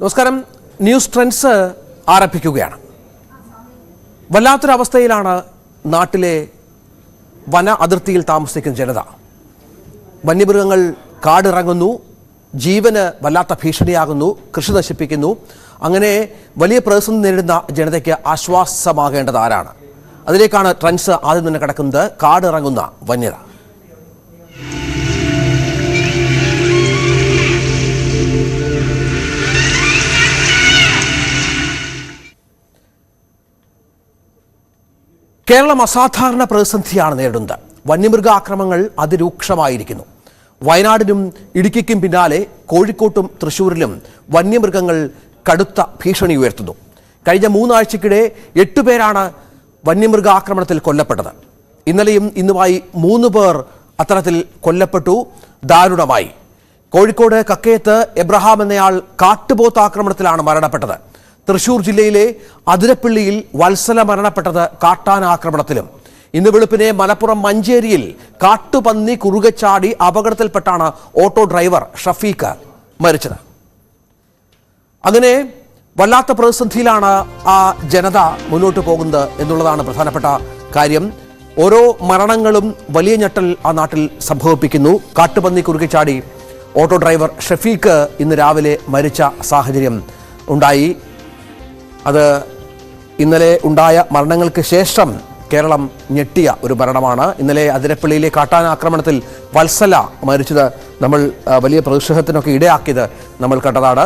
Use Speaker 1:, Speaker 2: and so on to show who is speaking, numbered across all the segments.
Speaker 1: നമസ്കാരം. News trends ആരംഭിക്കുകയാണ്. വല്ലാത്തൊരവസ്ഥയിലാണ് നാട്ടിലെ വന അതിർത്തിയിൽ താമസിക്കുന്ന ജനത. വന്യമൃഗങ്ങൾ കാടിറങ്ങുന്നു, ജീവന് വല്ലാത്ത ഭീഷണിയാകുന്നു, കൃഷി നശിപ്പിക്കുന്നു. അങ്ങനെ വലിയ പ്രതിസന്ധി നേരിടുന്ന ജനതയ്ക്ക് ആശ്വാസമാകേണ്ടത് ആരാണ്? അതിലേക്കാണ് ട്രെൻഡ്സ് ആദ്യം തന്നെ കിടക്കുന്നത്. കാടിറങ്ങുന്ന വന്യത. കേരളം അസാധാരണ പ്രതിസന്ധിയാണ് നേരിടുന്നത്. വന്യമൃഗ ആക്രമണങ്ങൾ അതിരൂക്ഷമായിരിക്കുന്നു. വയനാടിനും ഇടുക്കിക്കും പിന്നാലെ കോഴിക്കോട്ടും തൃശ്ശൂരിലും വന്യമൃഗങ്ങൾ കടുത്ത ഭീഷണി ഉയർത്തുന്നു. കഴിഞ്ഞ 3 ആഴ്ചക്കിടെ 8 പേരാണ് വന്യമൃഗ ആക്രമണത്തിൽ കൊല്ലപ്പെട്ടത്. ഇന്നലെയും ഇന്നുമായി 3 പേർ അത്തരത്തിൽ കൊല്ലപ്പെട്ടു. ദാരുണമായി. കോഴിക്കോട് കക്കയത്ത് എബ്രഹാം എന്നയാൾ കാട്ടുപോത്ത് ആക്രമണത്തിലാണ് മരണപ്പെട്ടത്. തൃശൂർ ജില്ലയിലെ അതിരപ്പള്ളിയിൽ വത്സല മരണപ്പെട്ടത് കാട്ടാനാക്രമണത്തിലും. ഇന്ന് വെളുപ്പിനെ മലപ്പുറം മഞ്ചേരിയിൽ കാട്ടുപന്നി കുറുകെ ചാടി അപകടത്തിൽപ്പെട്ടാണ് ഓട്ടോ ഡ്രൈവർ ഷഫീഖ് മരിച്ചത്. അങ്ങനെ വല്ലാത്ത പ്രതിസന്ധിയിലാണ് ആ ജനത മുന്നോട്ട് പോകുന്നത് എന്നുള്ളതാണ് പ്രധാനപ്പെട്ട കാര്യം. ഓരോ മരണങ്ങളും വലിയ ഞെട്ടൽ ആ നാട്ടിൽ സംഭവിപ്പിക്കുന്നു. കാട്ടുപന്നി കുറുകെ ചാടി ഓട്ടോ ഡ്രൈവർ ഷഫീഖ് ഇന്ന് രാവിലെ മരിച്ച സാഹചര്യം ഉണ്ടായി. അത് ഇന്നലെ ഉണ്ടായ മരണങ്ങൾക്ക് ശേഷം കേരളം ഞെട്ടിയ ഒരു മരണമാണ്. ഇന്നലെ അതിരപ്പള്ളിയിലെ കാട്ടാനാക്രമണത്തിൽ വത്സല മരിച്ചത് നമ്മൾ വലിയ പ്രതിഷേധത്തിനൊക്കെ ഇടയാക്കിയത് നമ്മൾ കണ്ടതാണ്.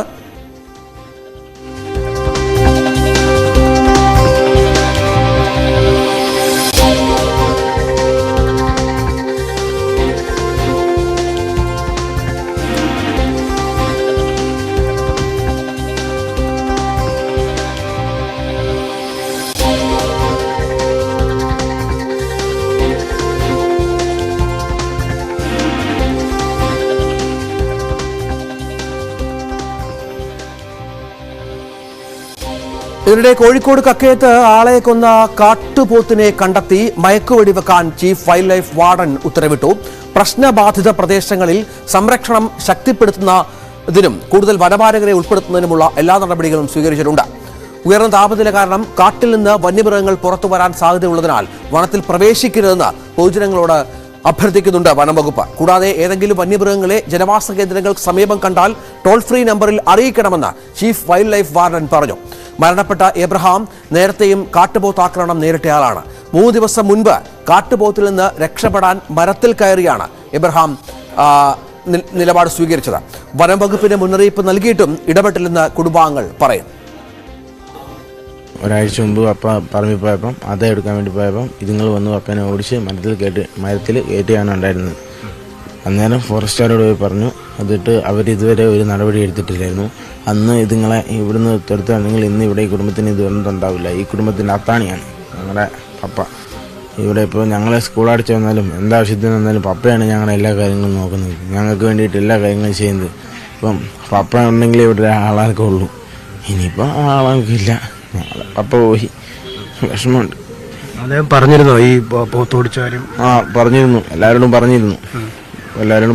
Speaker 1: ഇതിനിടെ കോഴിക്കോട് കക്കയത്ത് ആളെ കൊന്ന കാട്ടുപോത്തിനെ കണ്ടെത്തി മയക്കുവെടി വെക്കാൻ ചീഫ് വൈൽഡ് ലൈഫ് വാർഡൻ ഉത്തരവിട്ടു. പ്രശ്നബാധിത പ്രദേശങ്ങളിൽ സംരക്ഷണം ശക്തിപ്പെടുത്തുന്നതിനും കൂടുതൽ വനപാലകരെ ഉൾപ്പെടുത്തുന്നതിനുമുള്ള എല്ലാ നടപടികളും സ്വീകരിച്ചിട്ടുണ്ട്. ഉയർന്ന താപനില കാരണം കാട്ടിൽ നിന്ന് വന്യമൃഗങ്ങൾ പുറത്തു വരാൻ സാധ്യതയുള്ളതിനാൽ വനത്തിൽ പ്രവേശിക്കരുതെന്ന് പൊതുജനങ്ങളോട് അഭ്യർത്ഥിക്കുന്നുണ്ട് വനംവകുപ്പ്. കൂടാതെ ഏതെങ്കിലും വന്യമൃഗങ്ങളെ ജനവാസ കേന്ദ്രങ്ങൾക്ക് സമീപം കണ്ടാൽ ടോൾ ഫ്രീ നമ്പറിൽ അറിയിക്കണമെന്ന് ചീഫ് വൈൽഡ് ലൈഫ് വാർഡൻ പറഞ്ഞു. മരണപ്പെട്ട എബ്രഹാം നേരത്തെയും കാട്ടുപോത്ത് ആക്രമണം നേരിട്ടയാളാണ്. 3 ദിവസം മുൻപ് കാട്ടുപോത്തിൽ നിന്ന് രക്ഷപ്പെടാൻ മരത്തിൽ കയറിയാണ് എബ്രഹാം നിലപാട് സ്വീകരിച്ചത്. വനം വകുപ്പിന് മുന്നറിയിപ്പ് നൽകിയിട്ടും ഇടപെട്ടില്ലെന്ന് കുടുംബാംഗങ്ങൾ പറയുന്നു.
Speaker 2: ഒരാഴ്ച മുമ്പ് അപ്പ പറമ്പിൽ പോയപ്പം അത് എടുക്കാൻ വേണ്ടി പോയപ്പം ഇതുങ്ങൾ വന്നു അപ്പനെ ഓടിച്ച് മരത്തിൽ കയറ്റുകയാണ് ഉണ്ടായിരുന്നത്. അന്നേരം ഫോറസ്റ്റുകാരോട് പോയി പറഞ്ഞു. അതിട്ട് അവരിതുവരെ ഒരു നടപടി എടുത്തിട്ടില്ലായിരുന്നു. അന്ന് ഇതുങ്ങളെ ഇവിടുന്ന് തുരത്തുകയാണെങ്കിൽ ഇന്ന് ഇവിടെ ഈ കുടുംബത്തിന് ഇതൊന്നുണ്ടാവില്ല. ഈ കുടുംബത്തിൻ്റെ അത്താണിയാണ് ഞങ്ങളുടെ പപ്പ. ഇവിടെ ഇപ്പോൾ ഞങ്ങളെ സ്കൂൾ അടച്ചു വന്നാലും എന്താവശ്യത്തിന് വന്നാലും പപ്പയാണ് ഞങ്ങളുടെ എല്ലാ കാര്യങ്ങളും നോക്കുന്നത്. ഞങ്ങൾക്ക് വേണ്ടിയിട്ട് എല്ലാ കാര്യങ്ങളും ചെയ്യുന്നത്. ഇപ്പം പപ്പ ഉണ്ടെങ്കിൽ ഇവിടെ ആളാർക്കേ ഉള്ളൂ. ഇനിയിപ്പോൾ ആളാർക്കില്ല. പപ്പ പോയി. വിഷമമുണ്ട്.
Speaker 3: അദ്ദേഹം പറഞ്ഞിരുന്നോ ഈ പോത്തോടിച്ചാലും?
Speaker 2: പറഞ്ഞിരുന്നു. എല്ലാവരോടും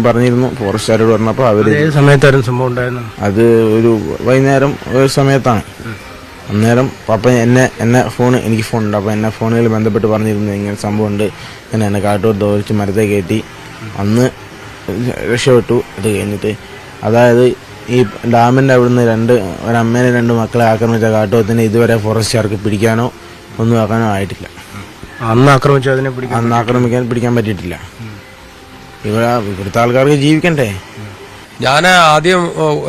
Speaker 2: പറഞ്ഞിരുന്നു. ഫോറസ്റ്റുകാരോട് പറഞ്ഞപ്പോൾ അവർ
Speaker 3: സമയത്തായിരുന്നു സംഭവം ഉണ്ടായിരുന്നു. അത്
Speaker 2: ഒരു വൈകുന്നേരം ഒരു സമയത്താണ്. അന്നേരം പപ്പ എനിക്ക് ഫോണുണ്ട്. അപ്പോൾ എന്നെ ഫോണിൽ ബന്ധപ്പെട്ട് പറഞ്ഞിരുന്നു ഇങ്ങനെ സംഭവമുണ്ട്, എന്നെ കാട്ടുപോത്ത് ഓടിച്ച് മരത്തെ കയറ്റി. അന്ന് രക്ഷപ്പെട്ടു. അത് കഴിഞ്ഞിട്ട് അതായത് ഈ ഡാമിൻ്റെ അവിടുന്ന് ഒരമ്മേനെ 2 മക്കളെ ആക്രമിച്ച കാട്ടുപോത്തിനെ ഇതുവരെ ഫോറസ്റ്റുകാർക്ക് പിടിക്കാനോ ഒന്നും ആക്കാനോ ആയിട്ടില്ല.
Speaker 3: അന്ന്
Speaker 2: പിടിക്കാൻ പറ്റിയിട്ടില്ല. ഇവിടുത്തെ ആൾക്കാർക്ക് ജീവിക്കണ്ടേ?
Speaker 4: ഞാൻ ആദ്യം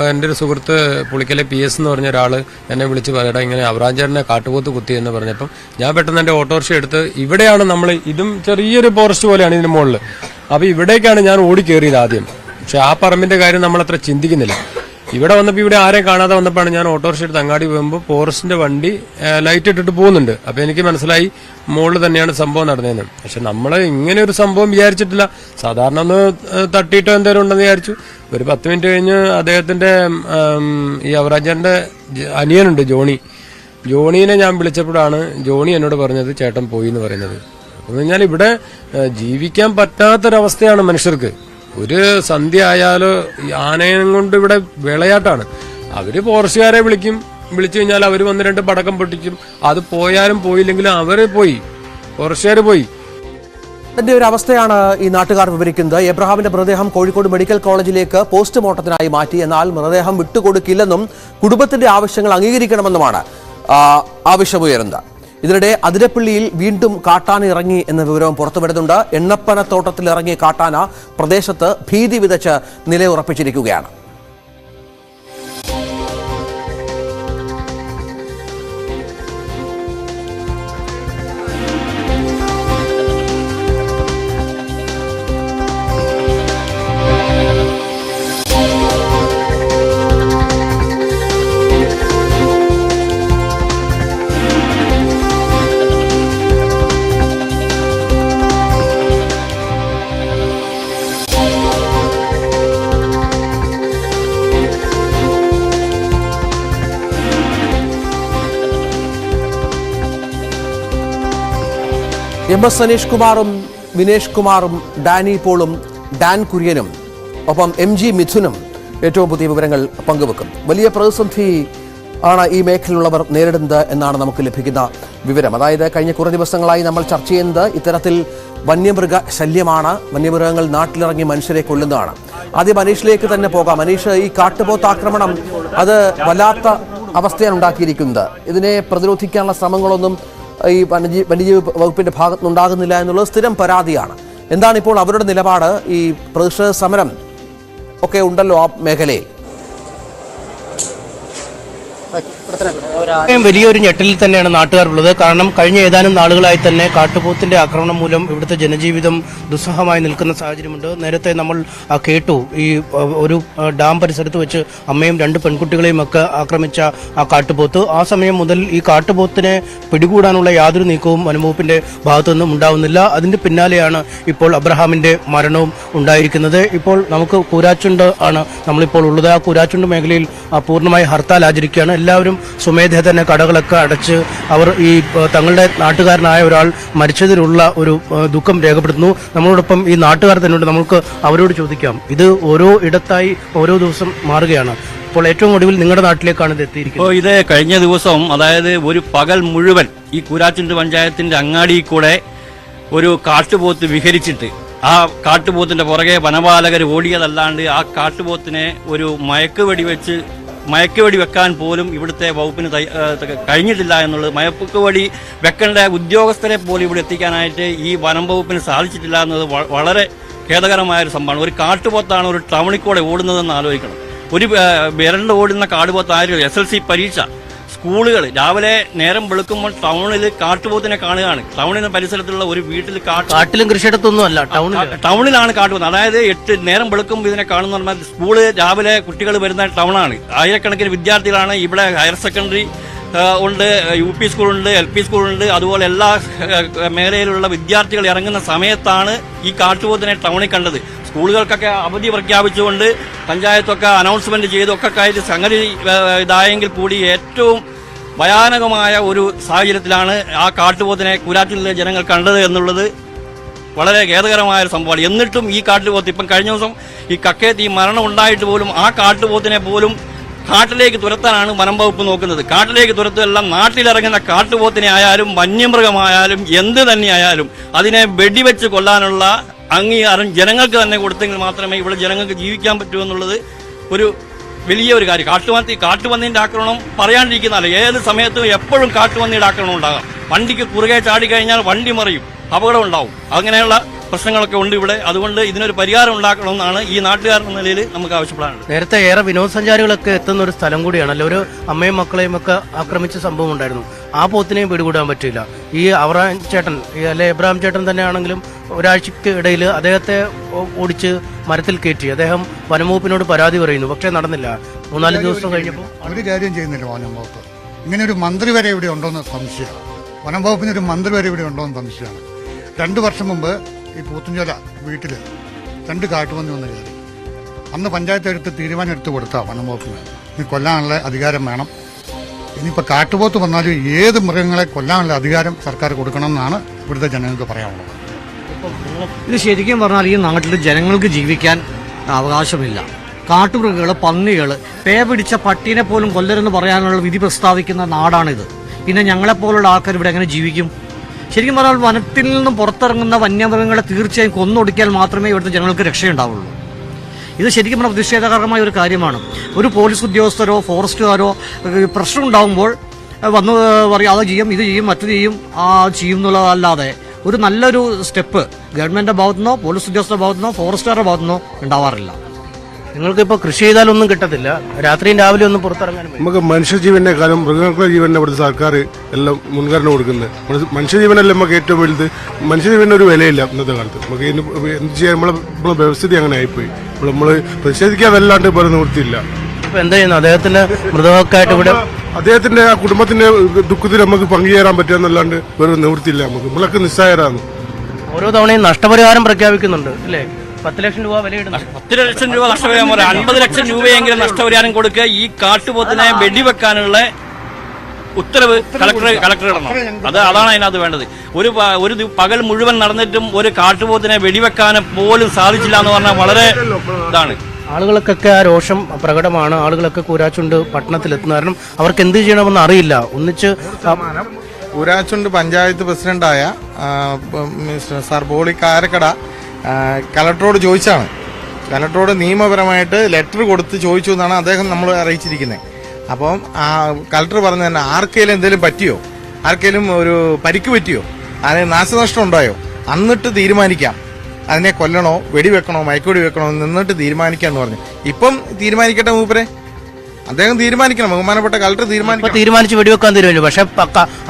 Speaker 4: എൻ്റെ ഒരു സുഹൃത്ത് പുളിക്കലെ PS എന്ന് പറഞ്ഞ ഒരാൾ എന്നെ വിളിച്ച് പറയടാ ഇങ്ങനെ അവറാഞ്ചേട്ടനെ കാട്ടുപോത്ത് കുത്തി എന്ന് പറഞ്ഞപ്പം ഞാൻ പെട്ടെന്ന് എൻ്റെ ഓട്ടോറിക്ഷ എടുത്ത് ഇവിടെയാണ് നമ്മൾ, ഇതും ചെറിയൊരു ഫോറസ്റ്റ് പോലെയാണ് ഇതിന് മുകളിൽ, അപ്പോൾ ഇവിടേക്കാണ് ഞാൻ ഓടി കയറിയത് ആദ്യം. പക്ഷെ ആ പറമ്പിൻ്റെ കാര്യം നമ്മളത്ര ചിന്തിക്കുന്നില്ല. ഇവിടെ വന്നപ്പോൾ ഇവിടെ ആരെയും കാണാതെ വന്നപ്പോഴാണ് ഞാൻ ഓട്ടോറിക്ഷ എടുത്ത് അങ്ങാടി പോകുമ്പോൾ ഫോറസ്റ്റിന്റെ വണ്ടി ലൈറ്റ് ഇട്ടിട്ട് പോകുന്നുണ്ട്. അപ്പോൾ എനിക്ക് മനസ്സിലായി മുകളിൽ തന്നെയാണ് സംഭവം നടന്നതെന്ന്. പക്ഷെ നമ്മൾ ഇങ്ങനെ ഒരു സംഭവം വിചാരിച്ചിട്ടില്ല. സാധാരണ ഒന്ന് തട്ടിയിട്ടോ എന്തെങ്കിലും ഉണ്ടെന്ന് വിചാരിച്ചു. ഒരു 10 മിനിറ്റ് കഴിഞ്ഞ് അദ്ദേഹത്തിന്റെ ഈ അവറാജന്റെ അനിയനുണ്ട് ജോണീനെ ഞാൻ വിളിച്ചപ്പോഴാണ് ജോണി എന്നോട് പറഞ്ഞത് ചേട്ടൻ പോയി എന്ന് പറയുന്നത്. എന്ന് പറഞ്ഞാൽ ഇവിടെ ജീവിക്കാൻ പറ്റാത്തൊരവസ്ഥയാണ് മനുഷ്യർക്ക്. ഒരു സന്ധ്യ ആയാലോ ആനയും കൊണ്ട് ഇവിടെ വിളയാട്ടാണ്. അവര് ഫോറസ്റ്റുകാരെ വിളിച്ചു കഴിഞ്ഞാൽ അവർ വന്ന് 2 പടക്കം പൊട്ടിക്കും. അത് പോയാലും പോയില്ലെങ്കിലും അവര് പോയി, ഫോറസ്റ്റുകാർ പോയി.
Speaker 1: ഇതിന്റെ ഒരു അവസ്ഥയാണ് ഈ നാട്ടുകാർ വിവരിക്കുന്നത്. എബ്രഹാമിന്റെ മൃതദേഹം കോഴിക്കോട് മെഡിക്കൽ കോളേജിലേക്ക് പോസ്റ്റ്മോർട്ടത്തിനായി മാറ്റി. എന്നാൽ മൃതദേഹം വിട്ടുകൊടുക്കില്ലെന്നും കുടുംബത്തിന്റെ ആവശ്യങ്ങൾ അംഗീകരിക്കണമെന്നുമാണ് ആവശ്യമുയരുന്നത്. ഇതിനിടെ അതിരപ്പള്ളിയിൽ വീണ്ടും കാട്ടാന ഇറങ്ങി എന്ന വിവരവും പുറത്തുവരുന്നുണ്ട്. എണ്ണപ്പനത്തോട്ടത്തിൽ ഇറങ്ങിയ കാട്ടാന പ്രദേശത്ത് ഭീതി വിതച്ച് നിലയുറപ്പിച്ചിരിക്കുകയാണ്. MS സനീഷ് കുമാറും വിനേഷ് കുമാറും ഡാനി പോളും ഡാൻ കുര്യനും ഒപ്പം MG മിഥുനും ഏറ്റവും പുതിയ വിവരങ്ങൾ പങ്കുവെക്കും. വലിയ പ്രതിസന്ധി ആണ് ഈ മേഖലയിലുള്ളവർ നേരിടുന്നത് എന്നാണ് നമുക്ക് ലഭിക്കുന്ന വിവരം. അതായത് കഴിഞ്ഞ കുറേ ദിവസങ്ങളായി നമ്മൾ ചർച്ച ചെയ്യുന്നത് ഇത്തരത്തിൽ വന്യമൃഗ ശല്യമാണ്. വന്യമൃഗങ്ങൾ നാട്ടിലിറങ്ങി മനുഷ്യരെ കൊല്ലുന്നതാണ്. ആദ്യം മനീഷിലേക്ക് തന്നെ പോകാം. മനീഷ്, ഈ കാട്ടുപോത്ത് ആക്രമണം അത് വല്ലാത്ത അവസ്ഥയാണ് ഉണ്ടാക്കിയിരിക്കുന്നത്. ഇതിനെ പ്രതിരോധിക്കാനുള്ള ശ്രമങ്ങളൊന്നും ഈ വന്യജീവി വകുപ്പിന്റെ ഭാഗത്തുനിന്നുണ്ടാകുന്നില്ല എന്നുള്ളത് സ്ഥിരം പരാതിയാണ്. എന്താണ് ഇപ്പോൾ അവരുടെ നിലപാട്? ഈ പ്രതിഷേധ സമരം ഒക്കെ ഉണ്ടല്ലോ ആ മേഖലയിൽ.
Speaker 3: വലിയൊരു ഞെട്ടലിൽ തന്നെയാണ് നാട്ടുകാരുള്ളത്. കാരണം കഴിഞ്ഞ ഏതാനും നാളുകളായി തന്നെ കാട്ടുപോത്തിന്റെ ആക്രമണം മൂലം ഇവിടുത്തെ ജനജീവിതം ദുസ്സഹമായി നിൽക്കുന്ന സാഹചര്യമുണ്ട്. നേരത്തെ നമ്മൾ കേട്ടു, ഈ ഒരു ഡാം പരിസരത്ത് വെച്ച് അമ്മയും 2 പെൺകുട്ടികളെയും ഒക്കെ ആക്രമിച്ച ആ കാട്ടുപോത്ത്. ആ സമയം മുതൽ ഈ കാട്ടുപോത്തിനെ പിടികൂടാനുള്ള യാതൊരു നീക്കവും വനംവകുപ്പിന്റെ ഭാഗത്തു നിന്നും ഉണ്ടാവുന്നില്ല. അതിന്റെ പിന്നാലെയാണ് ഇപ്പോൾ അബ്രഹാമിന്റെ മരണവും ഉണ്ടായിരിക്കുന്നത്. ഇപ്പോൾ നമുക്ക് കൂരാച്ചുണ്ട് ആണ് നമ്മളിപ്പോൾ ഉള്ളത്. ആ കൂരാച്ചുണ്ട് മേഖലയിൽ പൂർണ്ണമായി ഹർത്താൽ ആചരിക്കുകയാണ്. എല്ലാവരും സ്വമേധ തന്നെ കടകളൊക്കെ അടച്ച് അവർ ഈ തങ്ങളുടെ നാട്ടുകാരനായ ഒരാൾ മരിച്ചതിലുള്ള ഒരു ദുഃഖം രേഖപ്പെടുത്തുന്നു. നമ്മളോടൊപ്പം ഈ നാട്ടുകാർ തന്നെയുണ്ട്. നമുക്ക് അവരോട് ചോദിക്കാം. ഇത് ഓരോ ഇടത്തായി ഓരോ ദിവസം മാറുകയാണ്. ഇപ്പോൾ ഏറ്റവും ഒടുവിൽ നിങ്ങളുടെ നാട്ടിലേക്കാണ് ഇത് എത്തിയിരിക്കുന്നത്.
Speaker 5: ഇത് കഴിഞ്ഞ ദിവസം, അതായത് ഒരു പകൽ മുഴുവൻ ഈ കൂരാച്ചുണ്ട് പഞ്ചായത്തിന്റെ അങ്ങാടിയിൽ കൂടെ ഒരു കാട്ടുപോത്ത് വിഹരിച്ചിട്ട് ആ കാട്ടുപോത്തിന്റെ പുറകെ വനപാലകർ ഓടിയതല്ലാണ്ട് ആ കാട്ടുപോത്തിനെ ഒരു മയക്കുവെടി വെക്കാൻ പോലും ഇവിടുത്തെ വകുപ്പിന് കഴിഞ്ഞിട്ടില്ല എന്നുള്ളത്. മയക്കുവെടി വെക്കേണ്ട ഉദ്യോഗസ്ഥരെ പോലും ഇവിടെ എത്തിക്കാനായിട്ട് ഈ വനം വകുപ്പിന് സാധിച്ചിട്ടില്ല എന്നത് വളരെ ഖേദകരമായൊരു സംഭവമാണ്. ഒരു കാട്ടുപോത്താണ് ഒരു ടൗണിൽ കൂടെ ഓടുന്നതെന്ന് ആലോചിക്കണം. ഒരു വിരണ്ട് ഓടുന്ന കാട്ടുപോത്തായിരുന്നു. SLC പരീക്ഷ, സ്കൂളുകൾ, രാവിലെ നേരം വെളുക്കുമ്പോൾ ടൗണിൽ കാട്ടുപോത്തിനെ കാണുകയാണ്. ടൗണിന് പരിസരത്തുള്ള ഒരു വീട്ടിൽ
Speaker 3: കാട്ടിലും കൃഷിയിടത്തൊന്നും അല്ല,
Speaker 5: ടൗണിലാണ് കാട്ടുപോത്ത്. അതായത് 8 നേരം വെളുക്കുമ്പോൾ ഇതിനെ കാണുന്ന പറഞ്ഞാൽ സ്കൂള് രാവിലെ കുട്ടികൾ വരുന്ന ടൗണാണ്. ആയിരക്കണക്കിന് വിദ്യാർത്ഥികളാണ് ഇവിടെ. ഹയർ സെക്കൻഡറി ഉണ്ട്, UP സ്കൂളുണ്ട്, LP സ്കൂളുണ്ട്, അതുപോലെ എല്ലാ മേഖലയിലുള്ള വിദ്യാർത്ഥികൾ ഇറങ്ങുന്ന സമയത്താണ് ഈ കാട്ടുപോത്തിനെ ടൗണിൽ കണ്ടത്. സ്കൂളുകൾക്കൊക്കെ അവധി പ്രഖ്യാപിച്ചുകൊണ്ട് പഞ്ചായത്തൊക്കെ അനൗൺസ്മെന്റ് ചെയ്തൊക്കെ ആയിട്ട് സംഗതി ഇതായെങ്കിൽ കൂടി ഏറ്റവും ഭയാനകമായ ഒരു സാഹചര്യത്തിലാണ് ആ കാട്ടുപോത്തിനെ കൂരാച്ചുണ്ടിലെ ജനങ്ങൾ കണ്ടത് എന്നുള്ളത് വളരെ ഖേദകരമായ ഒരു സംഭവമാണ്. എന്നിട്ടും ഈ കാട്ടുപോത്ത് ഇപ്പം കഴിഞ്ഞ ദിവസം ഈ കക്കയത്ത് ഈ മരണം ഉണ്ടായിട്ട് പോലും ആ കാട്ടുപോത്തിനെ പോലും കാട്ടിലേക്ക് തുരത്താനാണ് വനം വകുപ്പ് നോക്കുന്നത്. കാട്ടിലേക്ക് തുരത്തുമെല്ലാം നാട്ടിലിറങ്ങുന്ന കാട്ടുപോത്തിനെ ആയാലും വന്യമൃഗമായാലും എന്ത് തന്നെയായാലും അതിനെ വെടിവെച്ച് കൊല്ലാനുള്ള അംഗീകാരം ജനങ്ങൾക്ക് തന്നെ കൊടുത്തെങ്കിൽ മാത്രമേ ഇവിടെ ജനങ്ങൾക്ക് ജീവിക്കാൻ പറ്റൂ എന്നുള്ളത് ഒരു വലിയൊരു കാര്യം. കാട്ടുപന്നിന്റെ ആക്രമണം പറയാണ്ടിരിക്കുന്നതല്ല. ഏത് സമയത്തും എപ്പോഴും കാട്ടുപന്നിയുടെ ആക്രമണം ഉണ്ടാകാം. വണ്ടിക്ക് കുറുകെ ചാടിക്കഴിഞ്ഞാൽ വണ്ടി മറിയും, അപകടം ഉണ്ടാവും. അങ്ങനെയുള്ള പ്രശ്നങ്ങളൊക്കെ ഉണ്ട് ഇവിടെ. അതുകൊണ്ട് ഇതിനൊരു പരിഹാരം ഉണ്ടാക്കണമെന്നാണ് ഈ നാട്ടുകാരുടെ നിലയിൽ നമുക്ക് ആവശ്യപ്പെടാനുള്ളത്.
Speaker 3: നേരത്തെ ഏറെ വിനോദസഞ്ചാരികളൊക്കെ എത്തുന്ന ഒരു സ്ഥലം കൂടിയാണല്ലോ. ഒരു അമ്മയും മക്കളെയും ഒക്കെ ആക്രമിച്ച സംഭവം ഉണ്ടായിരുന്നു. ആ പോത്തിനെയും പിടികൂടാൻ പറ്റില്ല. ഈ അബ്രഹാം ചേട്ടൻ അല്ലെ എബ്രഹാം ചേട്ടൻ തന്നെയാണെങ്കിലും ഒരാഴ്ചക്ക് ഇടയിൽ അദ്ദേഹത്തെ ഓടിച്ച് മരത്തിൽ കയറ്റി അദ്ദേഹം വനംവകുപ്പിനോട് പരാതി പറയുന്നു. പക്ഷേ നടന്നില്ല. 3-4 ദിവസം കഴിഞ്ഞപ്പോൾ
Speaker 6: ഒരു കാര്യം ചെയ്യുന്നില്ല വനംവകുപ്പ്. ഇങ്ങനെ ഒരു മന്ത്രി വരെ ഇവിടെ ഉണ്ടോയെന്ന് സംശയമാണ്. വനംവകുപ്പിന് ഒരു മന്ത്രി വരെ ഇവിടെ ഉണ്ടോയെന്ന് സംശയമാണ്. 2 വർഷം മുമ്പ് ഈ പൂത്തുഞ്ചോല വീട്ടിൽ 2 കാട്ടുപന്നി വന്ന് കയറി. അന്ന് പഞ്ചായത്ത് തീരുമാനം എടുത്ത് കൊടുത്താൽ വനംവകുപ്പിന് ഇത് കൊല്ലാനുള്ള അധികാരം വേണം. ഇനിയിപ്പോൾ കാട്ടുപോത്ത് വന്നാലും ഏത് മൃഗങ്ങളെ കൊല്ലാനുള്ള അധികാരം സർക്കാർ കൊടുക്കണം എന്നാണ് ഇവിടുത്തെ ജനങ്ങൾക്ക് പറയാനുള്ളത്.
Speaker 7: ഇത് ശരിക്കും പറഞ്ഞാൽ ഈ നാട്ടിൽ ജനങ്ങൾക്ക് ജീവിക്കാൻ അവകാശമില്ല. കാട്ടുമൃഗങ്ങൾ, പന്നികൾ, പേ പിടിച്ച പട്ടീനെ പോലും കൊല്ലരുതെന്ന് പറയാനുള്ള വിധി പ്രസ്താവിക്കുന്ന നാടാണിത്. പിന്നെ ഞങ്ങളെപ്പോലുള്ള ആൾക്കാർ ഇവിടെ എങ്ങനെ ജീവിക്കും? ശരിക്കും പറഞ്ഞാൽ വനത്തിൽ നിന്നും പുറത്തിറങ്ങുന്ന വന്യമൃഗങ്ങളെ തീർച്ചയായും കൊന്നൊടുക്കിയാൽ മാത്രമേ ഇവിടുത്തെ ജനങ്ങൾക്ക് രക്ഷയുണ്ടാവുള്ളൂ. ഇത് ശരിക്കും പറഞ്ഞാൽ പ്രതിഷേധകരമായ ഒരു കാര്യമാണ്. ഒരു പോലീസ് ഉദ്യോഗസ്ഥരോ ഫോറസ്റ്റുകാരോ പ്രശ്നം ഉണ്ടാകുമ്പോൾ വന്ന് പറയും അത് ചെയ്യും, ഇത് ചെയ്യും, മറ്റു ചെയ്യും എന്നുള്ളതല്ലാതെ ഒരു നല്ലൊരു സ്റ്റെപ്പ് ഗവൺമെന്റിന്റെ ഭാഗത്തുനിന്നോ പോലീസ് ഉദ്യോഗസ്ഥരുടെ ഭാഗത്തുനിന്നോ ഫോറസ്റ്റുകാരുടെ ഭാഗത്തുനിന്നോ ഉണ്ടാവാറില്ല.
Speaker 3: നിങ്ങൾക്കിപ്പോൾ കൃഷി ചെയ്താലൊന്നും കിട്ടത്തില്ല, രാത്രിയും രാവിലെ ഒന്നും പുറത്തിറങ്ങാനും വയ്യ.
Speaker 8: നമുക്ക് മനുഷ്യജീവന്റെ കാലം മൃഗങ്ങളുടെ ജീവനെ ഇവിടുത്തെ സർക്കാർ എല്ലാം മുൻഗണന കൊടുക്കുന്നത്. മനുഷ്യജീവനല്ലേ നമുക്ക് ഏറ്റവും വലുത്. മനുഷ്യജീവന് ഒരു വിലയില്ല ഇന്നത്തെ കാലത്ത്. നമുക്ക് എന്ത് ചെയ്യാൻ നമ്മളെ വ്യവസ്ഥിതി അങ്ങനെ ആയിപ്പോയി. നമ്മൾ പ്രതിഷേധിക്കാതല്ലാണ്ട് വേറെ നിവൃത്തിയില്ല.
Speaker 3: ഇപ്പൊ എന്താ ചെയ്യുന്നു? അദ്ദേഹത്തിന്റെ മൃതദേഹമൊക്കെയായിട്ട് ഇവിടെ
Speaker 8: അദ്ദേഹത്തിന്റെ ആ കുടുംബത്തിന്റെ ദുഃഖത്തിൽ നമുക്ക് പങ്കുചേരാൻ പറ്റുകയെന്നല്ലാണ്ട് വേറെ നിവൃത്തിയില്ല. നമ്മളൊക്കെ നിസ്സായരാണ്.
Speaker 3: ഓരോ തവണയും നഷ്ടപരിഹാരം പ്രഖ്യാപിക്കുന്നുണ്ട് അല്ലേ? 10 ലക്ഷം രൂപ വിലയിടുന്നു.
Speaker 5: 10 ലക്ഷം രൂപ നഷ്ടപരിഹാരം, 50 ലക്ഷം രൂപയെങ്കിലും നഷ്ടപരിഹാരം കൊടുക്കുക. ഈ കാട്ടുപോത്തിനെ വെടിവെക്കാനുള്ള ഉത്തരവ് കളക്ടർ ഇടണം. അതാണ് അതിനകത്ത് വേണ്ടത്. ഒരു പകൽ മുഴുവൻ നടന്നിട്ടും ഒരു കാട്ടുപോത്തിനെ വെടിവെക്കാൻ പോലും സാധിച്ചില്ല എന്ന് പറഞ്ഞാൽ വളരെ ഇതാണ്.
Speaker 3: ആളുകൾക്കൊക്കെ ആ രോഷം പ്രകടമാണ്. ആളുകളൊക്കെ കൂരാച്ചുണ്ട് പട്ടണത്തിലെത്തുന്ന കാരണം അവർക്ക് എന്ത് ചെയ്യണമെന്ന് അറിയില്ല. ഒന്നിച്ച്
Speaker 9: കൂരാച്ചുണ്ട് പഞ്ചായത്ത് പ്രസിഡന്റായ മിസ്റ്റർ സർ ബോളി കാരക്കട കലക്ടറോട് ചോദിച്ചാണ്. കലക്ടറോട് നിയമപരമായിട്ട് ലെറ്റർ കൊടുത്ത് ചോദിച്ചു എന്നാണ് അദ്ദേഹം നമ്മൾ അറിയിച്ചിരിക്കുന്നത്. അപ്പം കലക്ടർ പറഞ്ഞു തന്നെ ആർക്കെങ്കിലും എന്തെങ്കിലും പറ്റിയോ, ആർക്കെങ്കിലും ഒരു പരിക്ക് പറ്റിയോ, അതിന് നാശനഷ്ടം ഉണ്ടായോ, എന്നിട്ട് തീരുമാനിക്കാം അതിനെ കൊല്ലണോ വെടിവെക്കണോ മയക്കുവെടി വെക്കണോ നിന്നിട്ട് തീരുമാനിക്കാന്ന് പറഞ്ഞു. ഇപ്പം തീരുമാനിക്കട്ടെ മൂപ്പരെ, അദ്ദേഹം തീരുമാനിക്കണം. ബഹുമാനപ്പെട്ട കളക്ടർ
Speaker 3: തീരുമാനിച്ച് വെടിവെക്കാൻ തീരുമാനിച്ചു. പക്ഷെ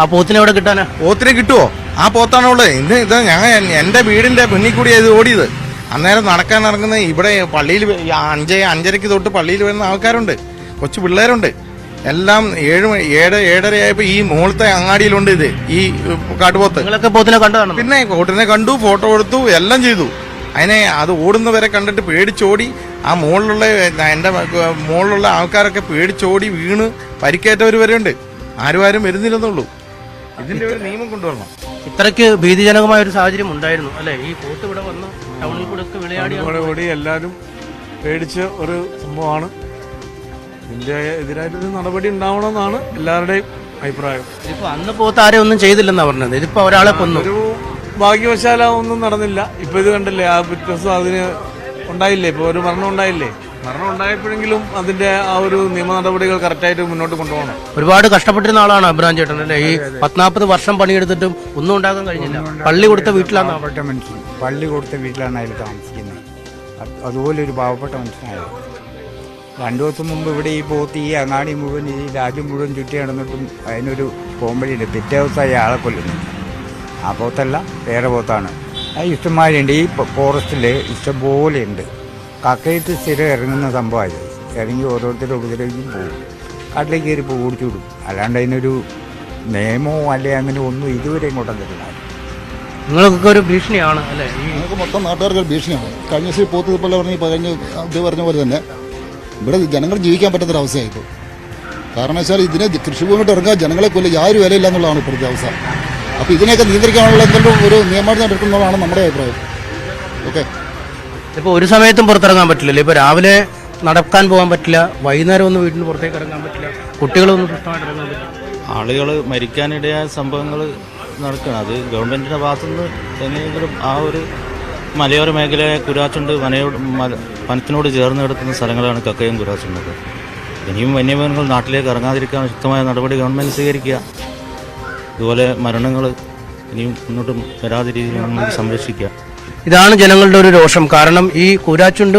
Speaker 3: ആ പോത്തിനെ എവിടെ കിട്ടാനാ?
Speaker 9: പോത്തിനെ കിട്ടുവോ? ആ പോത്താണോ ഉള്ളത്? ഇത് ഞാൻ എന്റെ വീടിന്റെ മുന്നിൽ കൂടിയാണ് ഇത് ഓടിയത്. അന്നേരം നടക്കാൻ ഇറങ്ങുന്ന ഇവിടെ പള്ളിയിൽ 5:30 തൊട്ട് പള്ളിയിൽ വരുന്ന ആൾക്കാരുണ്ട്, കൊച്ചു പിള്ളേരുണ്ട്. എല്ലാം 7-7:30 ആയപ്പോ ഈ മുകളിലത്തെ അങ്ങാടിയിലുണ്ട് ഇത് ഈ കാട്ടുപോത്ത്.
Speaker 3: പോത്തിനെ കണ്ടതാണ്?
Speaker 9: പിന്നെ പോത്തിനെ കണ്ടു, ഫോട്ടോ എടുത്തു, എല്ലാം ചെയ്തു. അതിനെ അത് ഓടുന്നവരെ കണ്ടിട്ട് പേടിച്ചോടി. ആ എന്റെ മുകളിലുള്ള ആൾക്കാരൊക്കെ പേടിച്ചോടി വീണ് പരിക്കേറ്റവർ വരെ ഉണ്ട്. ആരും വരുന്നില്ലെന്നുള്ളൂ. ഇതിന്റെ ഒരു നിയമം കൊണ്ടുവരണം.
Speaker 3: ഇത്രയ്ക്ക് ഭീതിജനകമായ ഒരു സാഹചര്യം ഉണ്ടായിരുന്നു അല്ലെ? ഈ പോത്ത് ഇവിടെ വന്ന് ടൗണിൽ കൂടെ ഒക്കെ വിളയാടി
Speaker 10: എല്ലാവരും പേടിച്ച ഒരു സംഭവമാണ്. ഇതിന്റെ എതിരായിട്ടൊരു നടപടി ഉണ്ടാവണമെന്നാണ് എല്ലാവരുടെയും അഭിപ്രായം.
Speaker 3: ഇതിപ്പോ അന്ന് പോത്ത് ആരെയും ഒന്നും ചെയ്തില്ലെന്നാ പറഞ്ഞത്. ഇതിപ്പോ ഒരാളെ കൊന്നു.
Speaker 10: ഒരു ഭാഗ്യവശാല ഒന്നും നടന്നില്ല. ഇപ്പൊ ഇത് കണ്ടില്ലേ, ആ പിറ്റേ ദിവസം അതിന് ഉണ്ടായില്ലേ, ഇപ്പൊ ഒരു മരണം ഉണ്ടായില്ലേ. മരണം ഉണ്ടായപ്പോഴെങ്കിലും അതിന്റെ ആ ഒരു നിയമ നടപടികൾ കറക്റ്റായിട്ട് മുന്നോട്ട് കൊണ്ടുപോകണം.
Speaker 3: ഒരുപാട് കഷ്ടപ്പെട്ടിരുന്ന ആളാണ് അബ്രാം ചേട്ടൻ അല്ലേ? ഈ 40 വർഷം പണിയെടുത്തിട്ടും ഒന്നും ഉണ്ടാക്കാൻ കഴിഞ്ഞില്ല. പള്ളി കൊടുത്ത വീട്ടിലാണ്
Speaker 11: പള്ളി കൊടുത്ത വീട്ടിലാണ് അയാൾ താമസിക്കുന്നത്. അതുപോലെ ഒരു പാവപ്പെട്ട മനുഷ്യനായത്. 2 ദിവസം മുമ്പ് ഇവിടെ ഈ പോത്ത് ഈ അങ്ങാടി മുഴുവൻ ഈ രാജ്യം മുഴുവൻ ചുറ്റി നടന്നിട്ടും അതിനൊരു പോംവഴിയുണ്ട്. പിറ്റേ ദിവസം അയാളെ കൊല്ലുന്നു. ആ പോത്തല്ല, വേറെ പോത്താണ്. അത് ഇഷ്ടംമാരുണ്ട്. ഈ ഫോറസ്റ്റിൽ ഇഷ്ടംപോലെ ഉണ്ട്. കക്കയിട്ട് സ്ഥിരം ഇറങ്ങുന്ന സംഭവമായത്. ഇറങ്ങി ഓരോരുത്തരും ഉപദ്രവിക്കും പോകും. കാട്ടിലേക്ക് കയറി ഇപ്പോൾ ഓടിച്ചു വിടും. അല്ലാണ്ട് അതിനൊരു നിയമമോ അല്ലെ അങ്ങനെ ഒന്നും ഇതുവരെ ഇങ്ങോട്ടും തരുന്നില്ല.
Speaker 3: നിങ്ങൾക്കൊക്കെ ഒരു ഭീഷണിയാണ് അല്ലേ?
Speaker 12: ഞങ്ങൾക്ക് മൊത്തം നാട്ടുകാർക്ക് ഒരു ഭീഷണിയാണ്. കഴിഞ്ഞ ദിവസം പോത്ത് പോലെ പറഞ്ഞ പോലെ തന്നെ ഇവിടെ ജനങ്ങൾ ജീവിക്കാൻ പറ്റാത്തൊരവസ്ഥയായിപ്പോൾ. കാരണം വെച്ചാൽ ഇതിനെ കൃഷിഭൂമിയിട്ട് ഇറങ്ങാൻ ജനങ്ങളെ കൊല്ലം യാതൊരു വിലയില്ല എന്നുള്ളതാണ് ഇപ്പോഴത്തെ അവസ്ഥ. അപ്പോൾ ഇതിനെയൊക്കെ നിയന്ത്രിക്കാനുള്ള എന്തെങ്കിലും ഒരു നിയമം എടുക്കുന്നതാണ് നമ്മുടെ അഭിപ്രായം. ഓക്കെ,
Speaker 3: ഇപ്പോൾ ഒരു സമയത്തും പുറത്തിറങ്ങാൻ പറ്റില്ലല്ലോ. ഇപ്പോൾ രാവിലെ നടക്കാൻ പോകാൻ പറ്റില്ല, വൈകുന്നേരം ഒന്നും വീട്ടിന് പുറത്തേക്ക് ഇറങ്ങാൻ പറ്റില്ല, കുട്ടികളൊന്നും സ്വസ്ഥമായിട്ട് ഇറങ്ങാൻ പറ്റില്ല.
Speaker 13: ആളുകൾ മരിക്കാനിടയായ സംഭവങ്ങൾ നടക്കണം. അത് ഗവൺമെൻറ്റിൻ്റെ ഭാഗത്തുനിന്ന് എങ്ങനെയെങ്കിലും ആ ഒരു മലയോര മേഖലയായ കുരാച്ചുണ്ട് വനത്തിനോട് ചേർന്ന് കിടക്കുന്ന സ്ഥലങ്ങളാണ് കക്കയും കുരാച്ചുണ്ടൊക്കെ. ഇനിയും വന്യമൃഗങ്ങൾ നാട്ടിലേക്ക് ഇറങ്ങാതിരിക്കാൻ ശക്തമായ നടപടി ഗവൺമെൻറ് സ്വീകരിക്കുക. ഇതുപോലെ മരണങ്ങൾ ഇനിയും മുന്നോട്ടും വരാതെ രീതിയിൽ നമുക്ക് സംരക്ഷിക്കുക.
Speaker 3: ഇതാണ് ജനങ്ങളുടെ ഒരു രോഷം. കാരണം ഈ കൂരാച്ചുണ്ട്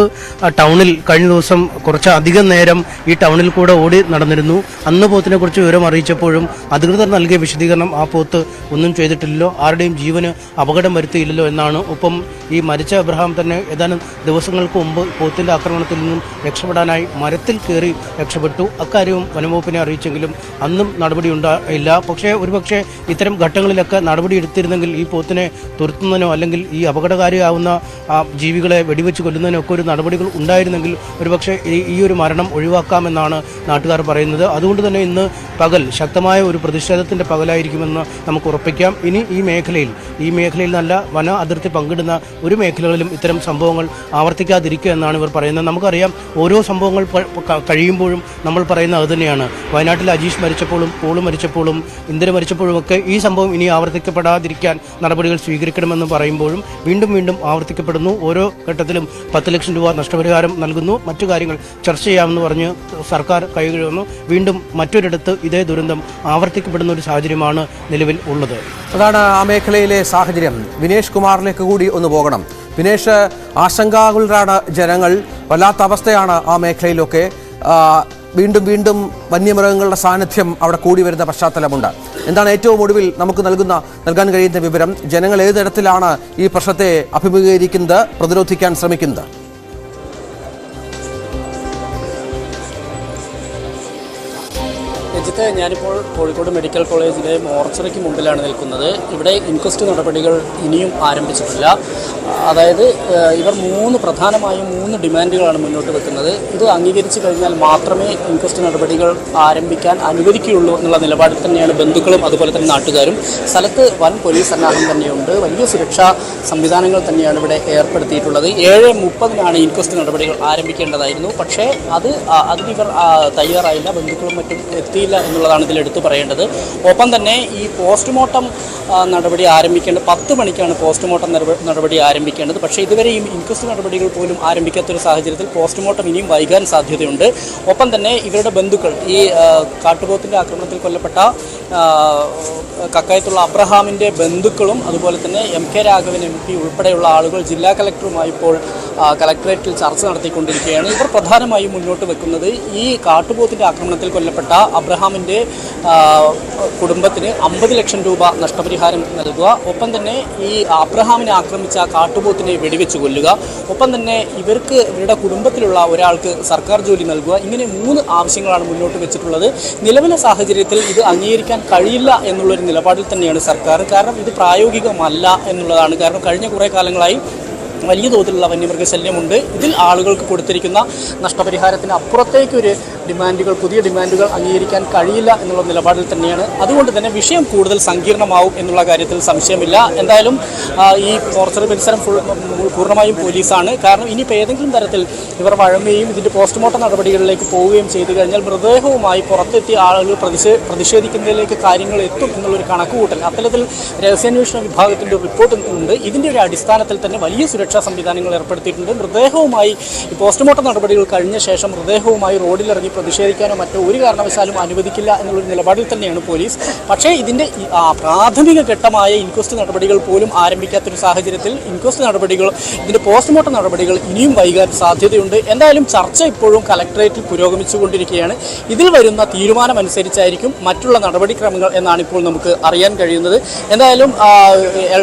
Speaker 3: ടൗണിൽ കഴിഞ്ഞ ദിവസം കുറച്ച് അധികം നേരം ഈ ടൗണിൽ കൂടെ ഓടി നടന്നിരുന്നു. അന്ന് പോത്തിനെ കുറിച്ച് വിവരം അറിയിച്ചപ്പോഴും അധികൃതർ നൽകിയ വിശദീകരണം ആ പോത്ത് ഒന്നും ചെയ്തിട്ടില്ലല്ലോ, ആരുടെയും ജീവന് അപകടം വരുത്തിയില്ലല്ലോ എന്നാണ്. ഒപ്പം ഈ മരിച്ച അബ്രഹാം തന്നെ ഏതാനും ദിവസങ്ങൾക്ക് മുമ്പ് പോത്തിന്റെ ആക്രമണത്തിൽ നിന്നും രക്ഷപ്പെടാനായി മരത്തിൽ കയറി രക്ഷപ്പെട്ടു. അക്കാര്യവും വനംവകുപ്പിനെ അറിയിച്ചെങ്കിലും അന്നും നടപടി ഉണ്ടായില്ല. പക്ഷേ ഒരുപക്ഷെ ഇത്തരം ഘട്ടങ്ങളിലൊക്കെ നടപടി എടുത്തിരുന്നെങ്കിൽ ഈ പോത്തിനെ തുരത്തുന്നതിനോ അല്ലെങ്കിൽ ഈ അപകടകാരി വിഷമകാരിയാവുന്ന ജീവികളെ വെടിവെച്ച് കൊല്ലുന്നതിനൊക്കെ ഒരു നടപടികൾ ഉണ്ടായിരുന്നെങ്കിൽ ഒരുപക്ഷെ ഈ ഒരു മരണം ഒഴിവാക്കാമെന്നാണ് നാട്ടുകാർ പറയുന്നത്. അതുകൊണ്ട് തന്നെ ഇന്ന് പകൽ ശക്തമായ ഒരു പ്രതിഷേധത്തിൻ്റെ പകലായിരിക്കുമെന്ന് നമുക്ക് ഉറപ്പിക്കാം. ഇനി ഈ മേഖലയിൽ നല്ല വന അതിർത്തി പങ്കിടുന്ന ഒരു മേഖലകളിലും ഇത്തരം സംഭവങ്ങൾ ആവർത്തിക്കാതിരിക്കുക എന്നാണ് ഇവർ പറയുന്നത്. നമുക്കറിയാം, ഓരോ സംഭവങ്ങൾ കഴിയുമ്പോഴും നമ്മൾ പറയുന്നത് അതുതന്നെയാണ്. വയനാട്ടിൽ അജീഷ് മരിച്ചപ്പോഴും പോള് മരിച്ചപ്പോഴും ഇന്ദിര മരിച്ചപ്പോഴും ഒക്കെ ഈ സംഭവം ഇനി ആവർത്തിക്കപ്പെടാതിരിക്കാൻ നടപടികൾ സ്വീകരിക്കണമെന്ന് പറയുമ്പോഴും വീണ്ടും വീണ്ടും ആവർത്തിക്കപ്പെടുന്നു. ഓരോ ഘട്ടത്തിലും 10 ലക്ഷം രൂപ നഷ്ടപരിഹാരം നൽകുന്നു, മറ്റു കാര്യങ്ങൾ ചർച്ച ചെയ്യാമെന്ന് പറഞ്ഞ് സർക്കാർ കൈകഴുകുന്നു. വീണ്ടും മറ്റൊരിടത്ത് ഇതേ ദുരന്തം ആവർത്തിക്കപ്പെടുന്ന ഒരു സാഹചര്യമാണ് നിലവിൽ ഉള്ളത്.
Speaker 1: അതാണ് ആ മേഖലയിലെ സാഹചര്യം. വിനേഷ് കുമാറിലേക്ക് കൂടി ഒന്ന് പോകണം. വിനേഷ്, ആശങ്കാകുലരാണ് ജനങ്ങൾ. വല്ലാത്ത അവസ്ഥയാണ് ആ മേഖലയിലൊക്കെ. വീണ്ടും വീണ്ടും വന്യമൃഗങ്ങളുടെ സാന്നിധ്യം അവിടെ കൂടി വരുന്ന പശ്ചാത്തലമുണ്ട്. എന്താണ് ഏറ്റവും ഒടുവിൽ നമുക്ക് നൽകാൻ കഴിയുന്ന വിവരം? ജനങ്ങൾ ഏത് തരത്തിലാണ് ഈ പ്രശ്നത്തെ അഭിമുഖീകരിക്കുന്നത്, പ്രതിരോധിക്കാൻ ശ്രമിക്കുന്നത്?
Speaker 14: രഞ്ജിത്ത്, ഞാനിപ്പോൾ കോഴിക്കോട് മെഡിക്കൽ കോളേജിലെ മോർച്ചറിക്ക് മുമ്പിലാണ് നിൽക്കുന്നത്. ഇവിടെ ഇൻക്വസ്റ്റ് നടപടികൾ ഇനിയും ആരംഭിച്ചിട്ടില്ല. അതായത് ഇവർ പ്രധാനമായും 3 ഡിമാൻഡുകളാണ് മുന്നോട്ട് വെക്കുന്നത്. ഇത് അംഗീകരിച്ചു കഴിഞ്ഞാൽ മാത്രമേ ഇൻക്വസ്റ്റ് നടപടികൾ ആരംഭിക്കാൻ അനുവദിക്കുകയുള്ളൂ എന്നുള്ള നിലപാടിൽ തന്നെയാണ് ബന്ധുക്കളും അതുപോലെ തന്നെ നാട്ടുകാരും. സ്ഥലത്ത് വൻ പോലീസ് സന്നാഹം തന്നെയുണ്ട്. വലിയ സുരക്ഷാ സംവിധാനങ്ങൾ തന്നെയാണ് ഇവിടെ ഏർപ്പെടുത്തിയിട്ടുള്ളത്. 7:30 ഇൻക്വസ്റ്റ് നടപടികൾ ആരംഭിക്കേണ്ടതായിരുന്നു. പക്ഷേ അതിനിവർ തയ്യാറായില്ല. ബന്ധുക്കളും മറ്റും എത്തിയില്ല എന്നുള്ളതാണ് ഇതിൽ എടുത്തു പറയേണ്ടത്. ഒപ്പം തന്നെ ഈ പോസ്റ്റ്മോർട്ടം നടപടി ആരംഭിക്കേണ്ടത് 10 മണിക്കാണ് പോസ്റ്റ്മോർട്ടം നടപടി ആരംഭിക്കേണ്ടത്. പക്ഷേ ഇതുവരെ ഈ ഇൻക്വസ്റ്റ് നടപടികൾ പോലും ആരംഭിക്കാത്തൊരു സാഹചര്യത്തിൽ പോസ്റ്റ്മോർട്ടം ഇനിയും വൈകാൻ സാധ്യതയുണ്ട്. ഒപ്പം തന്നെ ഇവരുടെ ബന്ധുക്കൾ, ഈ കാട്ടുപോത്തിൻ്റെ ആക്രമണത്തിൽ കൊല്ലപ്പെട്ട കക്കായത്തുള്ള അബ്രഹാമിൻ്റെ ബന്ധുക്കളും അതുപോലെ തന്നെ MK രാഘവൻ MP ഉൾപ്പെടെയുള്ള ആളുകൾ ജില്ലാ കളക്ടറുമായി ഇപ്പോൾ കളക്ടറേറ്റിൽ ചർച്ച നടത്തിക്കൊണ്ടിരിക്കുകയാണ്. ഇവർ പ്രധാനമായും മുന്നോട്ട് വെക്കുന്നത് ഈ കാട്ടുപോത്തിൻ്റെ ആക്രമണത്തിൽ കൊല്ലപ്പെട്ട അബ്രഹാമിൻ്റെ കുടുംബത്തിന് 50 ലക്ഷം രൂപ നഷ്ടപരിഹാരം നൽകുക, ഒപ്പം തന്നെ ഈ അബ്രഹാമിനെ ആക്രമിച്ച കാട്ടുപോത്തിനെ വെടിവെച്ച് കൊല്ലുക, ഒപ്പം തന്നെ ഇവരുടെ കുടുംബത്തിലുള്ള ഒരാൾക്ക് സർക്കാർ ജോലി നൽകുക. ഇങ്ങനെ 3 ആവശ്യങ്ങളാണ് മുന്നോട്ട് വെച്ചിട്ടുള്ളത്. നിലവിലെ സാഹചര്യത്തിൽ ഇത് അംഗീകരിക്കാൻ കഴിയില്ല എന്നുള്ളൊരു നിലപാടിൽ തന്നെയാണ് സർക്കാർ. കാരണം ഇത് പ്രായോഗികമല്ല എന്നുള്ളതാണ്. കാരണം കഴിഞ്ഞ കുറേ കാലങ്ങളായി വലിയ തോതിലുള്ള വന്യമൃഗശല്യമുണ്ട്. ഇതിൽ ആളുകൾക്ക് കൊടുത്തിരിക്കുന്ന നഷ്ടപരിഹാരത്തിന് അപ്പുറത്തേക്കൊരു പുതിയ ഡിമാൻഡുകൾ അംഗീകരിക്കാൻ കഴിയില്ല എന്നുള്ള നിലപാടിൽ തന്നെയാണ്. അതുകൊണ്ട് തന്നെ വിഷയം കൂടുതൽ സങ്കീർണമാവും എന്നുള്ള കാര്യത്തിൽ സംശയമില്ല. എന്തായാലും ഈ മോർച്ചറി പരിസരം പൂർണ്ണമായും പോലീസാണ്. കാരണം ഇനിയിപ്പോൾ ഏതെങ്കിലും തരത്തിൽ ഇവർ വഴങ്ങുകയും ഇതിൻ്റെ പോസ്റ്റ്മോർട്ടം നടപടികളിലേക്ക് പോവുകയും ചെയ്തു കഴിഞ്ഞാൽ മൃതദേഹവുമായി പുറത്തെത്തിയ ആളുകൾ പ്രതിഷേധിക്കുന്നതിലേക്ക് കാര്യങ്ങൾ എത്തും എന്നുള്ളൊരു കണക്കുകൂട്ടൽ അത്തരത്തിൽ രഹസ്യാന്വേഷണ വിഭാഗത്തിൻ്റെ റിപ്പോർട്ട് ഉണ്ട്. ഇതിൻ്റെ ഒരു അടിസ്ഥാനത്തിൽ തന്നെ വലിയ സുരക്ഷാ സംവിധാനങ്ങൾ ഏർപ്പെടുത്തിയിട്ടുണ്ട്. മൃതദേഹവുമായി പോസ്റ്റ്മോർട്ടം നടപടികൾ കഴിഞ്ഞ ശേഷം മൃതദേഹവുമായി റോഡിലിറങ്ങി പ്രതിഷേധിക്കാനോ മറ്റോ ഒരു കാരണവശാലും അനുവദിക്കില്ല എന്നുള്ളൊരു നിലപാടിൽ തന്നെയാണ് പോലീസ്. പക്ഷേ ഇതിൻ്റെ പ്രാഥമിക ഘട്ടമായ ഇൻക്വസ്റ്റ് നടപടികൾ പോലും ആരംഭിക്കാത്തൊരു സാഹചര്യത്തിൽ ഇതിൻ്റെ പോസ്റ്റ്മോർട്ടം നടപടികൾ ഇനിയും വൈകാൻ സാധ്യതയുണ്ട്. എന്തായാലും ചർച്ച ഇപ്പോഴും കളക്ടറേറ്റിൽ പുരോഗമിച്ചുകൊണ്ടിരിക്കുകയാണ്. ഇതിൽ വരുന്ന തീരുമാനമനുസരിച്ചായിരിക്കും മറ്റുള്ള നടപടിക്രമങ്ങൾ എന്നാണ് ഇപ്പോൾ നമുക്ക് അറിയാൻ കഴിയുന്നത്. എന്തായാലും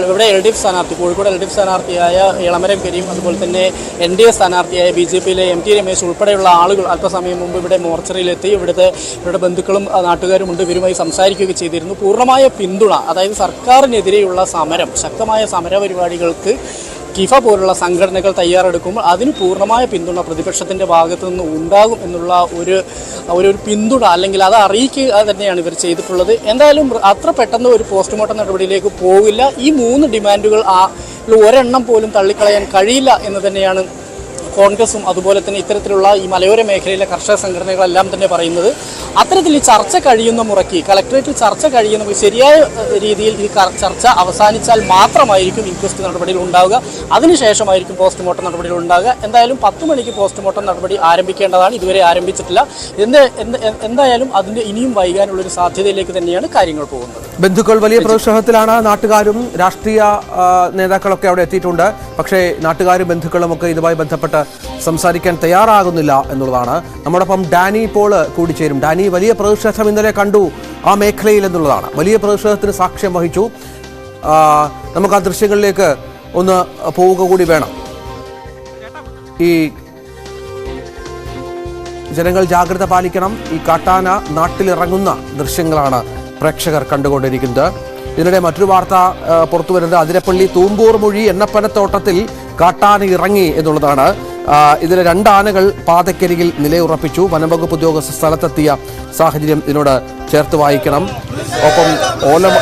Speaker 14: ഇവിടെ LDF സ്ഥാനാർത്ഥി, കോഴിക്കോട് LDF സ്ഥാനാർത്ഥിയായ ഇളമരം കരീം, അതുപോലെ തന്നെ NDA സ്ഥാനാർത്ഥിയായ BJPയിലെ MT രമേശ് ഉൾപ്പെടെയുള്ള ആളുകൾ അല്പസമയം മുമ്പ് ഇവിടെ മോർച്ചറിയിലെത്തി. ഇവരുടെ ബന്ധുക്കളും നാട്ടുകാരും ഉണ്ട്. ഇവരുമായി സംസാരിക്കുകയൊക്കെ ചെയ്തിരുന്നു. പൂർണ്ണമായ പിന്തുണ, അതായത് സർക്കാരിനെതിരെയുള്ള സമരം, ശക്തമായ സമരപരിപാടികൾക്ക് കിഫ പോലുള്ള സംഘടനകൾ തയ്യാറെടുക്കുമ്പോൾ അതിന് പൂർണ്ണമായ പിന്തുണ പ്രതിപക്ഷത്തിൻ്റെ ഭാഗത്തു നിന്ന് ഉണ്ടാകും എന്നുള്ള ഒരു പിന്തുണ, അല്ലെങ്കിൽ അത് അറിയിക്കുക തന്നെയാണ് ഇവർ ചെയ്തിട്ടുള്ളത്. എന്തായാലും അത്ര പെട്ടെന്ന് ഒരു പോസ്റ്റ്മോർട്ടം നടപടിയിലേക്ക് പോകില്ല. ഈ 3 ഡിമാൻഡുകൾ ഒരെണ്ണം പോലും തള്ളിക്കളയാൻ കഴിയില്ല എന്ന് തന്നെയാണ് കോൺഗ്രസും അതുപോലെ തന്നെ ഇത്തരത്തിലുള്ള ഈ മലയോര മേഖലയിലെ കർഷക സംഘടനകളെല്ലാം തന്നെ പറയുന്നത്. അത്തരത്തിൽ ഈ ചർച്ച കഴിയുന്ന മുറയ്ക്ക്, കളക്ടറേറ്റിൽ ചർച്ച കഴിയുന്ന ശരിയായ രീതിയിൽ ഈ ചർച്ച അവസാനിച്ചാൽ മാത്രമായിരിക്കും ഇൻക്വസ്റ്റ് നടപടികൾ ഉണ്ടാവുക. അതിനുശേഷമായിരിക്കും പോസ്റ്റ്മോർട്ടം നടപടികൾ ഉണ്ടാവുക. എന്തായാലും 10 മണിക്ക് പോസ്റ്റ്മോർട്ടം നടപടി ആരംഭിക്കേണ്ടതാണ്. ഇതുവരെ ആരംഭിച്ചിട്ടില്ല. എന്തായാലും അതിൻ്റെ ഇനിയും വൈകാനുള്ളൊരു സാധ്യതയിലേക്ക് തന്നെയാണ് കാര്യങ്ങൾ പോകുന്നത്.
Speaker 1: ബന്ധുക്കൾ വലിയ പ്രോത്സാഹനത്തിലാണ്. നാട്ടുകാരും രാഷ്ട്രീയ നേതാക്കളൊക്കെ അവിടെ എത്തിയിട്ടുണ്ട്. പക്ഷേ നാട്ടുകാരും ബന്ധുക്കളും ഒക്കെ ഇതുമായി ബന്ധപ്പെട്ട് സംസാരിക്കാൻ തയ്യാറാകുന്നില്ല എന്നുള്ളതാണ്. നമ്മോടൊപ്പം ഡാനി പോൾ കൂടി ചേരും. ഡാനി, വലിയ പ്രതിഷേധം ഇന്നലെ കണ്ടു ആ മേഖലയിൽ എന്നുള്ളതാണ്. വലിയ പ്രതിഷേധത്തിന് സാക്ഷ്യം വഹിച്ചു. നമുക്ക് ആ ദൃശ്യങ്ങളിലേക്ക് ഒന്ന് പോവുക കൂടി വേണം. ഈ ജനങ്ങൾ ജാഗ്രത പാലിക്കണം. ഈ കാട്ടാന നാട്ടിലിറങ്ങുന്ന ദൃശ്യങ്ങളാണ് പ്രേക്ഷകർ കണ്ടുകൊണ്ടിരിക്കുന്നത്. ഇതിനിടെ മറ്റൊരു വാർത്ത പുറത്തു വരുന്നത് അതിരപ്പള്ളി തൂമ്പൂർ മൊഴി എണ്ണപ്പനത്തോട്ടത്തിൽ കാട്ടാന ഇറങ്ങി എന്നുള്ളതാണ്. ഇതിലെ 2 ആനകൾ പാതക്കരികിൽ നിലയുറപ്പിച്ചു. വനംവകുപ്പ് ഉദ്യോഗസ്ഥർ സ്ഥലത്തെത്തിയ സാഹചര്യം ഇതിനോട് ചേർത്ത് വായിക്കണം. ഒപ്പം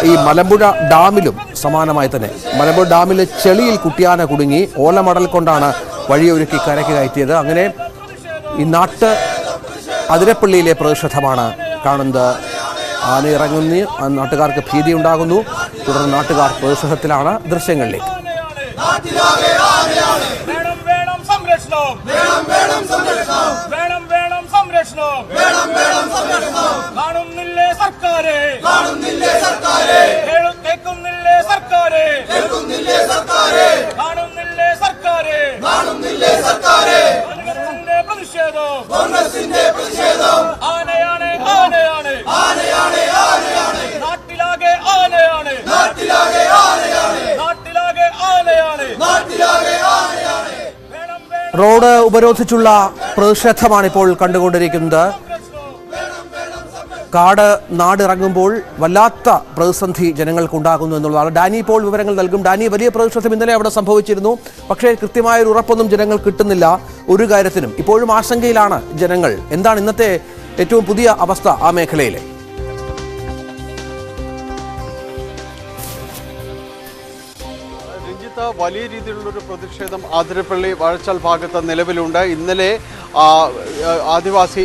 Speaker 1: ഈ മലമ്പുഴ ഡാമിലും സമാനമായി തന്നെ മലമ്പുഴ ഡാമിലെ ചെളിയിൽ കുട്ടിയാന കുടുങ്ങി. ഓലമടൽ കൊണ്ടാണ് വഴിയൊരുക്കി കരയ്ക്ക് കയറ്റിയത്. അങ്ങനെ ഈ അതിരപ്പള്ളിയിലെ പ്രതിഷേധമാണ് കാണുന്നത്. ആന ഇറങ്ങുന്ന നാട്ടുകാർക്ക് ഭീതി ഉണ്ടാകുന്നു. തുടർന്ന് നാട്ടുകാർ പ്രതിഷേധത്തിലാണ്. ദൃശ്യങ്ങളിലേക്ക്. റോഡ് ഉപരോധിച്ചുള്ള പ്രതിഷേധമാണ് ഇപ്പോൾ കണ്ടുകൊണ്ടിരിക്കുന്നത്. കാട് നാടിറങ്ങുമ്പോൾ വല്ലാത്ത പ്രതിസന്ധി ജനങ്ങൾക്കുണ്ടാകുന്നു എന്നുള്ളതാണ്. ഡാനി ഇപ്പോൾ വിവരങ്ങൾ നൽകും. ഡാനി, വലിയ പ്രതിഷേധം ഇന്നലെ അവിടെ സംഭവിച്ചിരുന്നു. പക്ഷേ കൃത്യമായൊരു ഉറപ്പൊന്നും ജനങ്ങൾ കിട്ടുന്നില്ല ഒരു കാര്യത്തിനും. ഇപ്പോഴും ആശങ്കയിലാണ് ജനങ്ങൾ. എന്താണ് ഇന്നത്തെ ഏറ്റവും പുതിയ അവസ്ഥ ആ മേഖലയിലെ?
Speaker 15: വലിയ രീതിയിലുള്ളൊരു പ്രതിഷേധം ആതിരപ്പള്ളി വാഴച്ചാൽ ഭാഗത്ത് നിലവിലുണ്ട്. ഇന്നലെ ആദിവാസി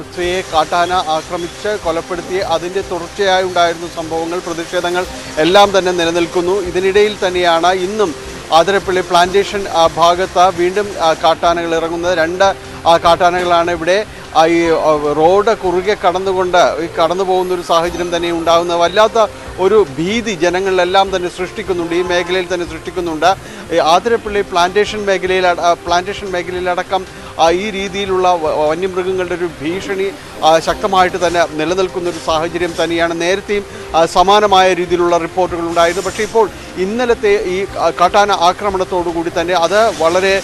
Speaker 15: സ്ത്രീയെ കാട്ടാന ആക്രമിച്ച് കൊലപ്പെടുത്തി അതിൻ്റെ തുടർച്ചയായി ഉണ്ടായിരുന്ന സംഭവങ്ങൾ, പ്രതിഷേധങ്ങൾ എല്ലാം തന്നെ നിലനിൽക്കുന്നു. ഇതിനിടയിൽ തന്നെയാണ് ഇന്നും ആതിരപ്പള്ളി പ്ലാന്റേഷൻ ഭാഗത്ത് വീണ്ടും കാട്ടാനകൾ ഇറങ്ങുന്നത്. 2 കാട്ടാനകളാണ് ഇവിടെ ഈ റോഡ് കുറുകെ കടന്നുകൊണ്ട് കടന്നു പോകുന്നൊരു സാഹചര്യം തന്നെ ഉണ്ടാകുന്നത്. വല്ലാത്ത ഒരു ഭീതി ജനങ്ങളിലെല്ലാം തന്നെ സൃഷ്ടിക്കുന്നുണ്ട്, ഈ മേഖലയിൽ തന്നെ സൃഷ്ടിക്കുന്നുണ്ട്. ആതിരപ്പള്ളി പ്ലാന്റേഷൻ മേഖലയിലടക്കം ഈ രീതിയിലുള്ള വന്യമൃഗങ്ങളുടെ ഒരു ഭീഷണി ശക്തമായിട്ട് തന്നെ നിലനിൽക്കുന്നൊരു സാഹചര്യം തന്നെയാണ്. നേരത്തെയും സമാനമായ രീതിയിലുള്ള റിപ്പോർട്ടുകൾ ഉണ്ടായിരുന്നു. പക്ഷേ ഇപ്പോൾ ഇന്നലത്തെ ഈ കാട്ടാന ആക്രമണത്തോടുകൂടി തന്നെ അത് വളരെ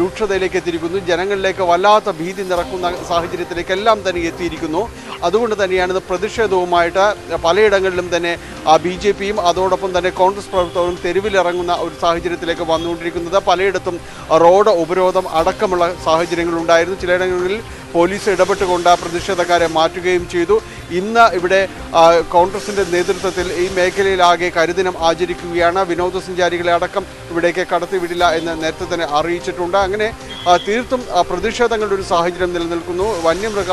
Speaker 15: രൂക്ഷതയിലേക്ക് എത്തിയിരിക്കുന്നു. ജനങ്ങളിലേക്ക് വല്ലാത്ത ഭീതി നിറക്കുന്ന സാഹചര്യത്തിലേക്കെല്ലാം തന്നെ എത്തിയിരിക്കുന്നു. അതുകൊണ്ട് തന്നെയാണ് ഇത് പ്രതിഷേധവുമായിട്ട് പലയിടങ്ങളിലും തന്നെ BJPയും അതോടൊപ്പം തന്നെ കോൺഗ്രസ് പ്രവർത്തകരും തെരുവിലിറങ്ങുന്ന ഒരു സാഹചര്യത്തിലേക്ക് വന്നുകൊണ്ടിരിക്കുന്നത്. പലയിടത്തും റോഡ് ഉപരോധം അടക്കമുള്ള സാഹചര്യങ്ങളുണ്ടായിരുന്നു. ചിലയിടങ്ങളിൽ പോലീസ് ഇടപെട്ടുകൊണ്ട് പ്രതിഷേധക്കാരെ മാറ്റുകയും ചെയ്തു. ഇന്ന് ഇവിടെ കോൺഗ്രസിൻ്റെ നേതൃത്വത്തിൽ ഈ മേഖലയിലാകെ കരിദിനം ആചരിക്കുകയാണ്. വിനോദസഞ്ചാരികളെ അടക്കം ഇവിടേക്ക് കടത്തിവിടില്ല എന്ന് നേരത്തെ തന്നെ അറിയിച്ചിട്ടുണ്ട്. അങ്ങനെ തീർത്തും പ്രതിഷേധങ്ങളുടെ ഒരു സാഹചര്യം നിലനിൽക്കുന്നു. വന്യമൃഗ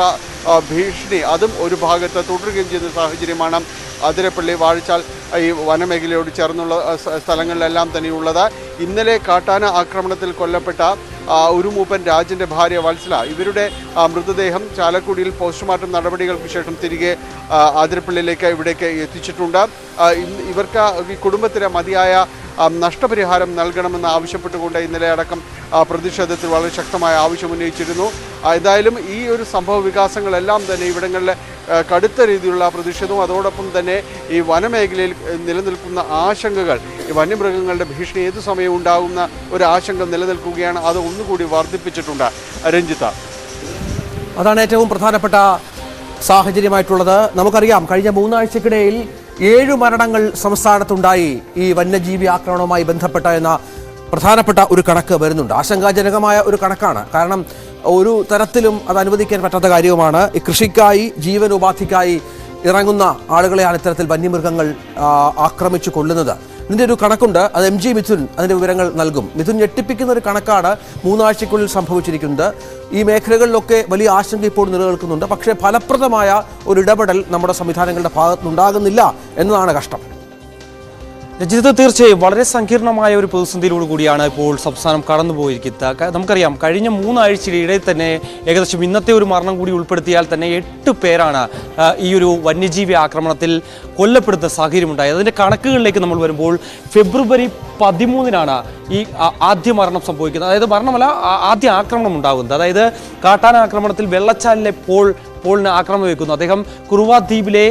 Speaker 15: ഭീഷണി അതും ഒരു ഭാഗത്ത് തുടരുകയും ചെയ്യുന്ന സാഹചര്യമാണ് അതിരപ്പള്ളി വാഴച്ചാൽ ഈ വനമേഖലയോട് ചേർന്നുള്ള സ്ഥലങ്ങളിലെല്ലാം തന്നെയുള്ളത്. ഇന്നലെ കാട്ടാന ആക്രമണത്തിൽ കൊല്ലപ്പെട്ട ഒരു മൂപ്പൻ രാജൻ്റെ ഭാര്യ വത്സല, ഇവരുടെ മൃതദേഹം ചാലക്കുടിയിൽ പോസ്റ്റ്മോർട്ടം നടപടികൾക്ക് ശേഷം തിരികെ അതിരപ്പള്ളിയിലേക്ക് ഇവിടേക്ക് എത്തിച്ചിട്ടുണ്ട്. ഇവർക്ക് ഈ കുടുംബത്തിന് മതിയായ നഷ്ടപരിഹാരം നൽകണമെന്ന് ആവശ്യപ്പെട്ടുകൊണ്ട് ഇന്നലെ അടക്കം പ്രതിഷേധത്തിൽ വളരെ ശക്തമായ ആവശ്യമുന്നയിച്ചിരുന്നു. എന്തായാലും ഈ ഒരു സംഭവ വികാസങ്ങളെല്ലാം തന്നെ ഇവിടങ്ങളിലെ കടുത്ത രീതിയിലുള്ള പ്രതിഷേധവും അതോടൊപ്പം തന്നെ ഈ വനമേഖലയിൽ നിലനിൽക്കുന്ന ആശങ്കകൾ, ഈ വന്യമൃഗങ്ങളുടെ ഭീഷണി ഏതു സമയവും ഉണ്ടാകുന്ന ഒരു ആശങ്ക നിലനിൽക്കുകയാണ്. അത് ഒന്നുകൂടി വർദ്ധിപ്പിച്ചിട്ടുണ്ട്. രഞ്ജിത്ത,
Speaker 1: അതാണ് ഏറ്റവും പ്രധാനപ്പെട്ട സാഹചര്യമായിട്ടുള്ളത്. നമുക്കറിയാം, കഴിഞ്ഞ 3 ആഴ്ചക്കിടയിൽ 7 മരണങ്ങൾ സംസ്ഥാനത്തുണ്ടായി ഈ വന്യജീവി ആക്രമണവുമായി ബന്ധപ്പെട്ട എന്ന പ്രധാനപ്പെട്ട ഒരു കണക്ക് വരുന്നുണ്ട്. ആശങ്കാജനകമായ ഒരു കണക്കാണ്. കാരണം ഒരു തരത്തിലും അത് അനുവദിക്കാൻ പറ്റാത്ത കാര്യവുമാണ്. ഈ കൃഷിക്കായി, ജീവനോപാധിക്കായി ഇറങ്ങുന്ന ആളുകളെയാണ് ഇത്തരത്തിൽ വന്യമൃഗങ്ങൾ ആക്രമിച്ചു കൊല്ലുന്നത്. ഇതിൻ്റെ ഒരു കണക്കുണ്ട്. അത് MG മിഥുൻ അതിൻ്റെ വിവരങ്ങൾ നൽകും. മിഥുൻ, ഞെട്ടിപ്പിക്കുന്ന ഒരു കണക്കാണ് 3 ആഴ്ചയ്ക്കുള്ളിൽ സംഭവിച്ചിരിക്കുന്നത്. ഈ മേഖലകളിലൊക്കെ വലിയ ആശങ്ക ഇപ്പോൾ നിലനിൽക്കുന്നുണ്ട്. പക്ഷേ ഫലപ്രദമായ ഒരു ഇടപെടൽ നമ്മുടെ സംവിധാനങ്ങളുടെ ഭാഗത്തുനിന്നുണ്ടാകുന്നില്ല എന്നതാണ് കഷ്ടം.
Speaker 16: രഞ്ജിത്ത്, തീർച്ചയായും വളരെ സങ്കീർണമായ ഒരു പ്രതിസന്ധിയിലൂടെ കൂടിയാണ് ഇപ്പോൾ സംസ്ഥാനം കടന്നുപോയിരിക്കുന്നത്. നമുക്കറിയാം, കഴിഞ്ഞ 3 ആഴ്ചയിടെ തന്നെ ഏകദേശം ഇന്നത്തെ ഒരു മരണം കൂടി ഉൾപ്പെടുത്തിയാൽ തന്നെ 8 പേരാണ് ഈ ഒരു വന്യജീവി ആക്രമണത്തിൽ കൊല്ലപ്പെടുന്ന സാഹചര്യമുണ്ടായത്. അതിൻ്റെ കണക്കുകളിലേക്ക് നമ്മൾ വരുമ്പോൾ ഫെബ്രുവരി 13-നാണ് ഈ ആദ്യ മരണം സംഭവിക്കുന്നത്. അതായത് മരണമല്ല, ആദ്യ ആക്രമണം ഉണ്ടാകുന്നത്. അതായത് കാട്ടാന ആക്രമണത്തിൽ വെള്ളച്ചാലിലെ പോളിന് ആക്രമണം വയ്ക്കുന്നു. അദ്ദേഹം കുറുവ ദ്വീപിലെ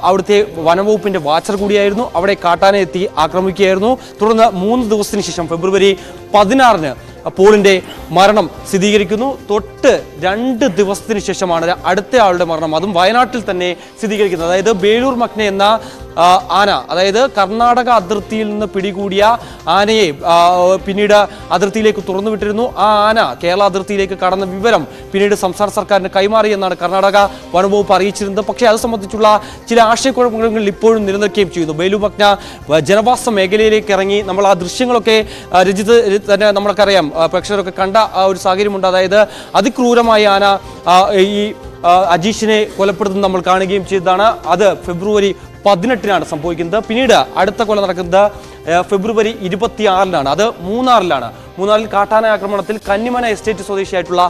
Speaker 16: അവിടുത്തെ വനംവകുപ്പിൻ്റെ വാച്ചർ കൂടിയായിരുന്നു. അവിടെ കാട്ടാന എത്തി ആക്രമിക്കുകയായിരുന്നു. തുടർന്ന് 3 ദിവസത്തിന് ശേഷം ഫെബ്രുവരി 16-ന് പോളിന്റെ മരണം സ്ഥിരീകരിക്കുന്നു. തൊട്ട് 2 ദിവസത്തിന് ശേഷമാണ് അടുത്ത ആളുടെ മരണം, അതും വയനാട്ടിൽ തന്നെ സ്ഥിരീകരിക്കുന്നത്. അതായത് ബേലൂർ മക്നെ എന്ന ആന, അതായത് കർണാടക അതിർത്തിയിൽ നിന്ന് പിടികൂടിയ ആനയെ പിന്നീട് അതിർത്തിയിലേക്ക് തുറന്നുവിട്ടിരുന്നു. ആ ആന കേരള അതിർത്തിയിലേക്ക് കടന്ന വിവരം പിന്നീട് സംസ്ഥാന സർക്കാരിന് കൈമാറി എന്നാണ് കർണാടക വനംവകുപ്പ് അറിയിച്ചിരുന്നത്. പക്ഷേ അത് സംബന്ധിച്ചുള്ള ചില ആശയക്കുഴപ്പങ്ങൾ ഇപ്പോഴും നിലനിൽക്കുകയും ചെയ്യുന്നു. ബേലൂർ മക്ന ജനവാസ മേഖലയിലേക്ക് ഇറങ്ങി, നമ്മൾ ആ ദൃശ്യങ്ങളൊക്കെ രഞ്ജിത്ത് തന്നെ നമ്മൾക്കറിയാം, പ്രേക്ഷകരൊക്കെ കണ്ട ആ ഒരു സാഹചര്യമുണ്ട്. അതായത് അതിക്രൂരമായ ആന ഈ അജീഷിനെ കൊലപ്പെടുത്തുന്നത് നമ്മൾ കാണുകയും ചെയ്തതാണ്. അത് ഫെബ്രുവരി 18 സംഭവിക്കുന്നത്. പിന്നീട് അടുത്ത കൊല നടക്കുന്നത് ഫെബ്രുവരി 26 അത് മൂന്നാറിലാണ്. മൂന്നാറിൽ കാട്ടാന ആക്രമണത്തിൽ കന്നിമന എസ്റ്റേറ്റ് സ്വദേശിയായിട്ടുള്ള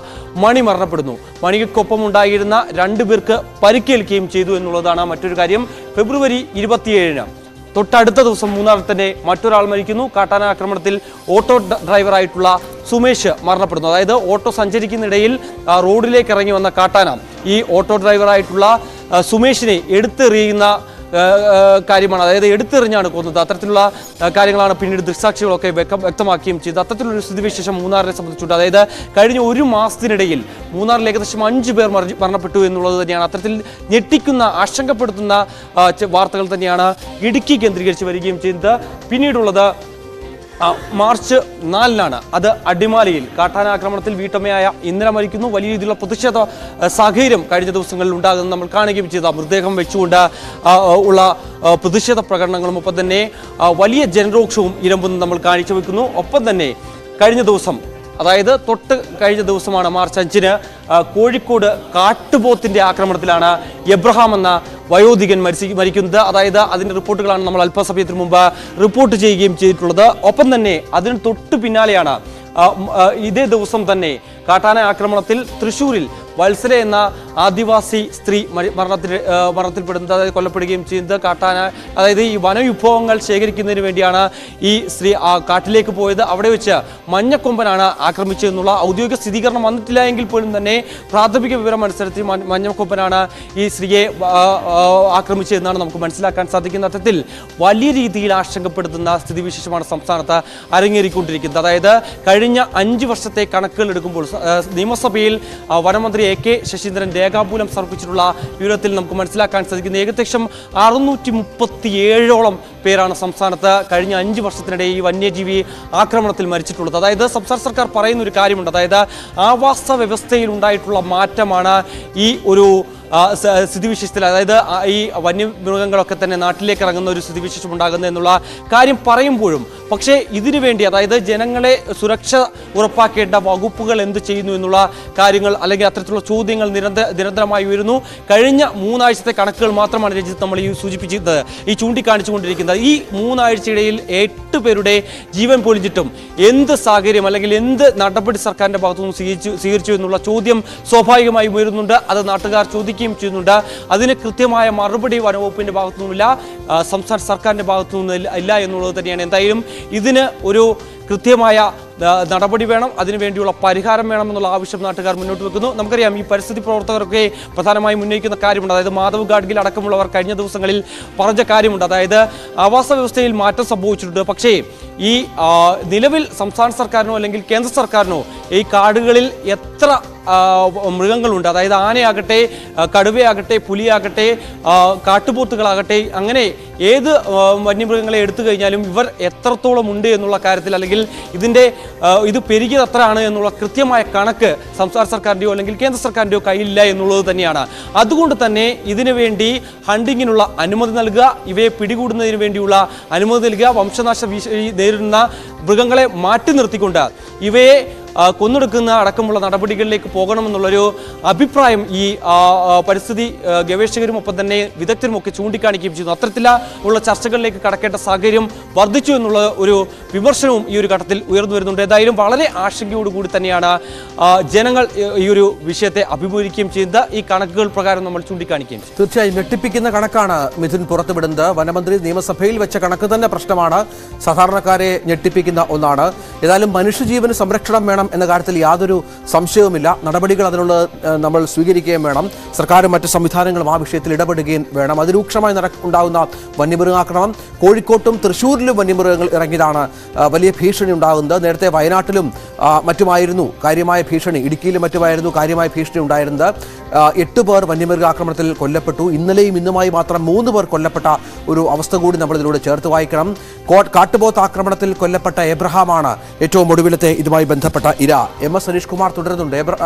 Speaker 16: മണി മരണപ്പെടുന്നു. മണിക്കൊപ്പം ഉണ്ടായിരുന്ന 2 പേർക്ക് പരിക്കേൽക്കുകയും ചെയ്തു എന്നുള്ളതാണ് മറ്റൊരു കാര്യം. ഫെബ്രുവരി 27 തൊട്ടടുത്ത ദിവസം മൂന്നാറിൽ തന്നെ മറ്റൊരാൾ മരിക്കുന്നു. കാട്ടാന ആക്രമണത്തിൽ ഓട്ടോ ഡ്രൈവറായിട്ടുള്ള സുമേഷ് മരണപ്പെടുന്നു. അതായത് ഓട്ടോ സഞ്ചരിക്കുന്നിടയിൽ റോഡിലേക്ക് ഇറങ്ങി വന്ന കാട്ടാന ഈ ഓട്ടോ ഡ്രൈവറായിട്ടുള്ള സുമേഷിനെ എടുത്തെറിയുന്ന കാര്യമാണ്. അതായത് എടുത്തെറിഞ്ഞാണ് കൊന്നത്. അത്തരത്തിലുള്ള കാര്യങ്ങളാണ് പിന്നീട് ദൃക്സാക്ഷികളൊക്കെ വ്യക്തമാക്കുകയും ചെയ്തത്. അത്തരത്തിലൊരു സ്ഥിതിവിശേഷം മൂന്നാറിനെ സംബന്ധിച്ചുണ്ട്. അതായത് കഴിഞ്ഞ 1 മാസത്തിനിടയിൽ മൂന്നാറിൽ ഏകദേശം 5 പേർ മരണപ്പെട്ടു എന്നുള്ളത് തന്നെയാണ്. അത്തരത്തിൽ ഞെട്ടിക്കുന്ന, ആശങ്കപ്പെടുത്തുന്ന വാർത്തകൾ തന്നെയാണ് ഇടുക്കി കേന്ദ്രീകരിച്ച് വരികയും ചെയ്യുന്നത്. പിന്നീടുള്ളത് മാർച്ച് 4 അത് അടിമാലിയിൽ കാട്ടാനാക്രമണത്തിൽ വീട്ടമ്മയായ ഇന്നലെ മരിക്കുന്നു. വലിയ രീതിയിലുള്ള പ്രതിഷേധ സാഹചര്യം കഴിഞ്ഞ ദിവസങ്ങളിൽ ഉണ്ടാകുന്നത് നമ്മൾ കാണുകയും ചെയ്ത മൃതദേഹം വെച്ചുകൊണ്ട് ഉള്ള പ്രതിഷേധ പ്രകടനങ്ങളും ഒപ്പം തന്നെ വലിയ ജനരോക്ഷവും ഇരമ്പുന്നത് നമ്മൾ കാഴ്ചവെക്കുന്നു. ഒപ്പം തന്നെ കഴിഞ്ഞ ദിവസം, അതായത് തൊട്ട് കഴിഞ്ഞ ദിവസമാണ് മാർച്ച് 5 കോഴിക്കോട് കാട്ടുപോത്തിന്റെ ആക്രമണത്തിലാണ് എബ്രഹാം എന്ന വയോധികൻ മരിക്കുന്നത്. അതായത് അതിന്റെ റിപ്പോർട്ടുകളാണ് നമ്മൾ അല്പസമയത്തിന് മുമ്പ് റിപ്പോർട്ട് ചെയ്യുകയും ചെയ്തിട്ടുള്ളത്. ഒപ്പം തന്നെ അതിന് തൊട്ട് പിന്നാലെയാണ് ഇതേ ദിവസം തന്നെ കാട്ടാന ആക്രമണത്തിൽ തൃശ്ശൂരിൽ വത്സല എന്ന ആദിവാസി സ്ത്രീ മരണത്തിൽപ്പെടുന്നത്, അതായത് കൊല്ലപ്പെടുകയും ചെയ്യുന്നത്. കാട്ടാന, അതായത് ഈ വനവിഭവങ്ങൾ ശേഖരിക്കുന്നതിന് വേണ്ടിയാണ് ഈ സ്ത്രീ കാട്ടിലേക്ക് പോയത്. അവിടെ വെച്ച് മഞ്ഞക്കൊമ്പനാണ് ആക്രമിച്ചതെന്നുള്ള ഔദ്യോഗിക സ്ഥിരീകരണം വന്നിട്ടില്ല എങ്കിൽ പോലും തന്നെ പ്രാഥമിക വിവരം അനുസരിച്ച് മഞ്ഞക്കൊമ്പനാണ് ഈ സ്ത്രീയെ ആക്രമിച്ചതെന്നാണ് നമുക്ക് മനസ്സിലാക്കാൻ സാധിക്കുന്നത്. അത്തരത്തിൽ വലിയ രീതിയിൽ ആശങ്കപ്പെടുത്തുന്ന സ്ഥിതിവിശേഷമാണ് സംസ്ഥാനത്ത് അരങ്ങേറിക്കൊണ്ടിരിക്കുന്നത്. അതായത് കഴിഞ്ഞ 5 വർഷത്തെ കണക്കുകൾ എടുക്കുമ്പോൾ നിയമസഭയിൽ വനമന്ത്രി AK ശശീന്ദ്രൻ രേഖാമൂലം സമർപ്പിച്ചിട്ടുള്ള വിവരത്തിൽ നമുക്ക് മനസ്സിലാക്കാൻ സാധിക്കുന്നത് ഏകദേശം 637ഓളം പേരാണ് സംസ്ഥാനത്ത് കഴിഞ്ഞ 5 വർഷത്തിനിടെ ഈ വന്യജീവി ആക്രമണത്തിൽ മരിച്ചിട്ടുള്ളത്. അതായത് സംസ്ഥാന സർക്കാർ പറയുന്ന ഒരു കാര്യമുണ്ട്. അതായത് ആവാസ വ്യവസ്ഥയിൽ ഉണ്ടായിട്ടുള്ള മാറ്റമാണ് ഈ ഒരു സ്ഥിതിവിശേഷത്തിൽ, അതായത് ഈ വന്യമൃഗങ്ങളൊക്കെ തന്നെ നാട്ടിലേക്ക് ഇറങ്ങുന്ന ഒരു സ്ഥിതിവിശേഷം ഉണ്ടാകുന്നത് എന്നുള്ള കാര്യം പറയുമ്പോഴും, പക്ഷേ ഇതിനു വേണ്ടി, അതായത് ജനങ്ങളെ സുരക്ഷ ഉറപ്പാക്കേണ്ട വകുപ്പുകൾ എന്ത് ചെയ്യുന്നു എന്നുള്ള കാര്യങ്ങൾ, അല്ലെങ്കിൽ അത്തരത്തിലുള്ള ചോദ്യങ്ങൾ നിരന്തരമായി ഉയരുന്നു. കഴിഞ്ഞ 3 ആഴ്ചത്തെ കണക്കുകൾ മാത്രമാണ് രഞ്ജിത്ത് നമ്മൾ ഈ ചൂണ്ടിക്കാണിച്ചുകൊണ്ടിരിക്കുന്നത്. ഈ 3 ആഴ്ചയിടയിൽ 8 പേരുടെ ജീവൻ പൊലിഞ്ഞിട്ടും എന്ത് സാഹചര്യം അല്ലെങ്കിൽ എന്ത് നടപടി സർക്കാരിന്റെ ഭാഗത്തുനിന്ന് സ്വീകരിച്ചു എന്നുള്ള ചോദ്യം സ്വാഭാവികമായും ഉയരുന്നുണ്ട്. അത് നാട്ടുകാർ ചോദിക്കുകയും ചെയ്യുന്നുണ്ട്. അതിന് കൃത്യമായ മറുപടി വനവകുപ്പിന്റെ ഭാഗത്തുനിന്നുമില്ല, സംസ്ഥാന സർക്കാരിന്റെ ഭാഗത്തുനിന്നും ഇല്ല എന്നുള്ളത് തന്നെയാണ്. എന്തായാലും ഇതിന് ഒരു കൃത്യമായ നടപടി വേണം, അതിനുവേണ്ടിയുള്ള പരിഹാരം വേണമെന്നുള്ള ആവശ്യം നാട്ടുകാർ മുന്നോട്ട് വെക്കുന്നു. നമുക്കറിയാം, ഈ പരിസ്ഥിതി പ്രവർത്തകരൊക്കെ പ്രധാനമായും ഉന്നയിക്കുന്ന കാര്യമുണ്ട്. അതായത് മാധവ് ഗാഡ്ഗിൽ അടക്കമുള്ളവർ കഴിഞ്ഞ ദിവസങ്ങളിൽ പറഞ്ഞ കാര്യമുണ്ട്. അതായത് ആവാസ വ്യവസ്ഥയിൽ മാറ്റം സംഭവിച്ചിട്ടുണ്ട്. പക്ഷേ ഈ നിലവിൽ സംസ്ഥാന സർക്കാരിനോ അല്ലെങ്കിൽ കേന്ദ്ര സർക്കാരിനോ ഈ കാടുകളിൽ എത്ര മൃഗങ്ങളുണ്ട്, അതായത് ആനയാകട്ടെ, കടുവയാകട്ടെ, പുലിയാകട്ടെ, കാട്ടുപോത്തുകളാകട്ടെ, അങ്ങനെ ഏത് വന്യമൃഗങ്ങളെ എടുത്തു കഴിഞ്ഞാലും ഇവർ എത്രത്തോളം ഉണ്ട് എന്നുള്ള കാര്യത്തിൽ, അല്ലെങ്കിൽ ഇത് പെരുകിയത് എത്രയാണ് എന്നുള്ള കൃത്യമായ കണക്ക് സംസ്ഥാന സർക്കാരിൻ്റെയോ അല്ലെങ്കിൽ കേന്ദ്ര സർക്കാരിൻ്റെയോ കയ്യിലില്ല എന്നുള്ളത് തന്നെയാണ്. അതുകൊണ്ട് തന്നെ ഇതിനു വേണ്ടി ഹണ്ടിങ്ങിനുള്ള അനുമതി നൽകുക, ഇവയെ പിടികൂടുന്നതിന് വേണ്ടിയുള്ള അനുമതി നൽകുക, വംശനാശ ഭീഷണി നേരിടുന്ന മൃഗങ്ങളെ മാറ്റി നിർത്തിക്കൊണ്ട് ഇവയെ കൊന്നൊടുക്കുന്ന അടക്കമുള്ള നടപടികളിലേക്ക് പോകണമെന്നുള്ളൊരു അഭിപ്രായം ഈ പരിസ്ഥിതി ഗവേഷകരും ഒപ്പം തന്നെ വിദഗ്ധരും ഒക്കെ ചൂണ്ടിക്കാണിക്കുകയും ചെയ്യുന്നു. അത്തരത്തിലുള്ള ചർച്ചകളിലേക്ക് കടക്കേണ്ട സാഹചര്യം വർദ്ധിച്ചു എന്നുള്ള ഒരു വിമർശനവും ഈ ഒരു ഘട്ടത്തിൽ ഉയർന്നു വരുന്നുണ്ട്. ഏതായാലും വളരെ ആശങ്കയോടുകൂടി തന്നെയാണ് ജനങ്ങൾ ഈ ഒരു വിഷയത്തെ അഭിമുഖീകരിക്കുകയും ചെയ്യുന്നത്. ഈ കണക്കുകൾ പ്രകാരം നമ്മൾ ചൂണ്ടിക്കാണിക്കുകയും ചെയ്യും.
Speaker 1: തീർച്ചയായും ഞെട്ടിപ്പിക്കുന്ന കണക്കാണ് മിഥുൻ പുറത്തുവിടുന്നത്. വനമന്ത്രി നിയമസഭയിൽ വെച്ച കണക്ക് തന്നെ പ്രശ്നമാണ്, സാധാരണക്കാരെ ഞെട്ടിപ്പിക്കുന്ന ഒന്നാണ്. ഏതായാലും മനുഷ്യജീവന് സംരക്ഷണം വേണം വേണം എന്ന കാര്യത്തിൽ യാതൊരു സംശയവുമില്ല. നടപടികൾ അതിനുള്ള നമ്മൾ സ്വീകരിക്കുകയും വേണം. സർക്കാരും മറ്റ് സംവിധാനങ്ങളും ആ വിഷയത്തിൽ ഇടപെടുകയും വേണം. അതിരൂക്ഷമായി ഉണ്ടാകുന്ന വന്യമൃഗാക്രമണം കോഴിക്കോട്ടും തൃശ്ശൂരിലും വന്യമൃഗങ്ങൾ ഇറങ്ങിയതാണ് വലിയ ഭീഷണി ഉണ്ടാകുന്നത്. നേരത്തെ വയനാട്ടിലും മറ്റുമായിരുന്നു കാര്യമായ ഭീഷണി, ഇടുക്കിയിലും മറ്റുമായിരുന്നു കാര്യമായ ഭീഷണി ഉണ്ടായിരുന്നത്. 8 പേർ വന്യമൃഗാക്രമണത്തിൽ കൊല്ലപ്പെട്ടു. ഇന്നലെയും ഇന്നുമായി മാത്രം 3 പേർ കൊല്ലപ്പെട്ട ഒരു അവസ്ഥ കൂടി നമ്മൾ ഇതിലൂടെ ചേർത്ത് വായിക്കണം. കാട്ടുപോത്ത് ആക്രമണത്തിൽ കൊല്ലപ്പെട്ട എബ്രഹാമാണ് ഏറ്റവും ഒടുവിലത്തെ ഇതുമായി ബന്ധപ്പെട്ട ഇര. MS അനീഷ് കുമാർ തുടരുന്നുണ്ട്.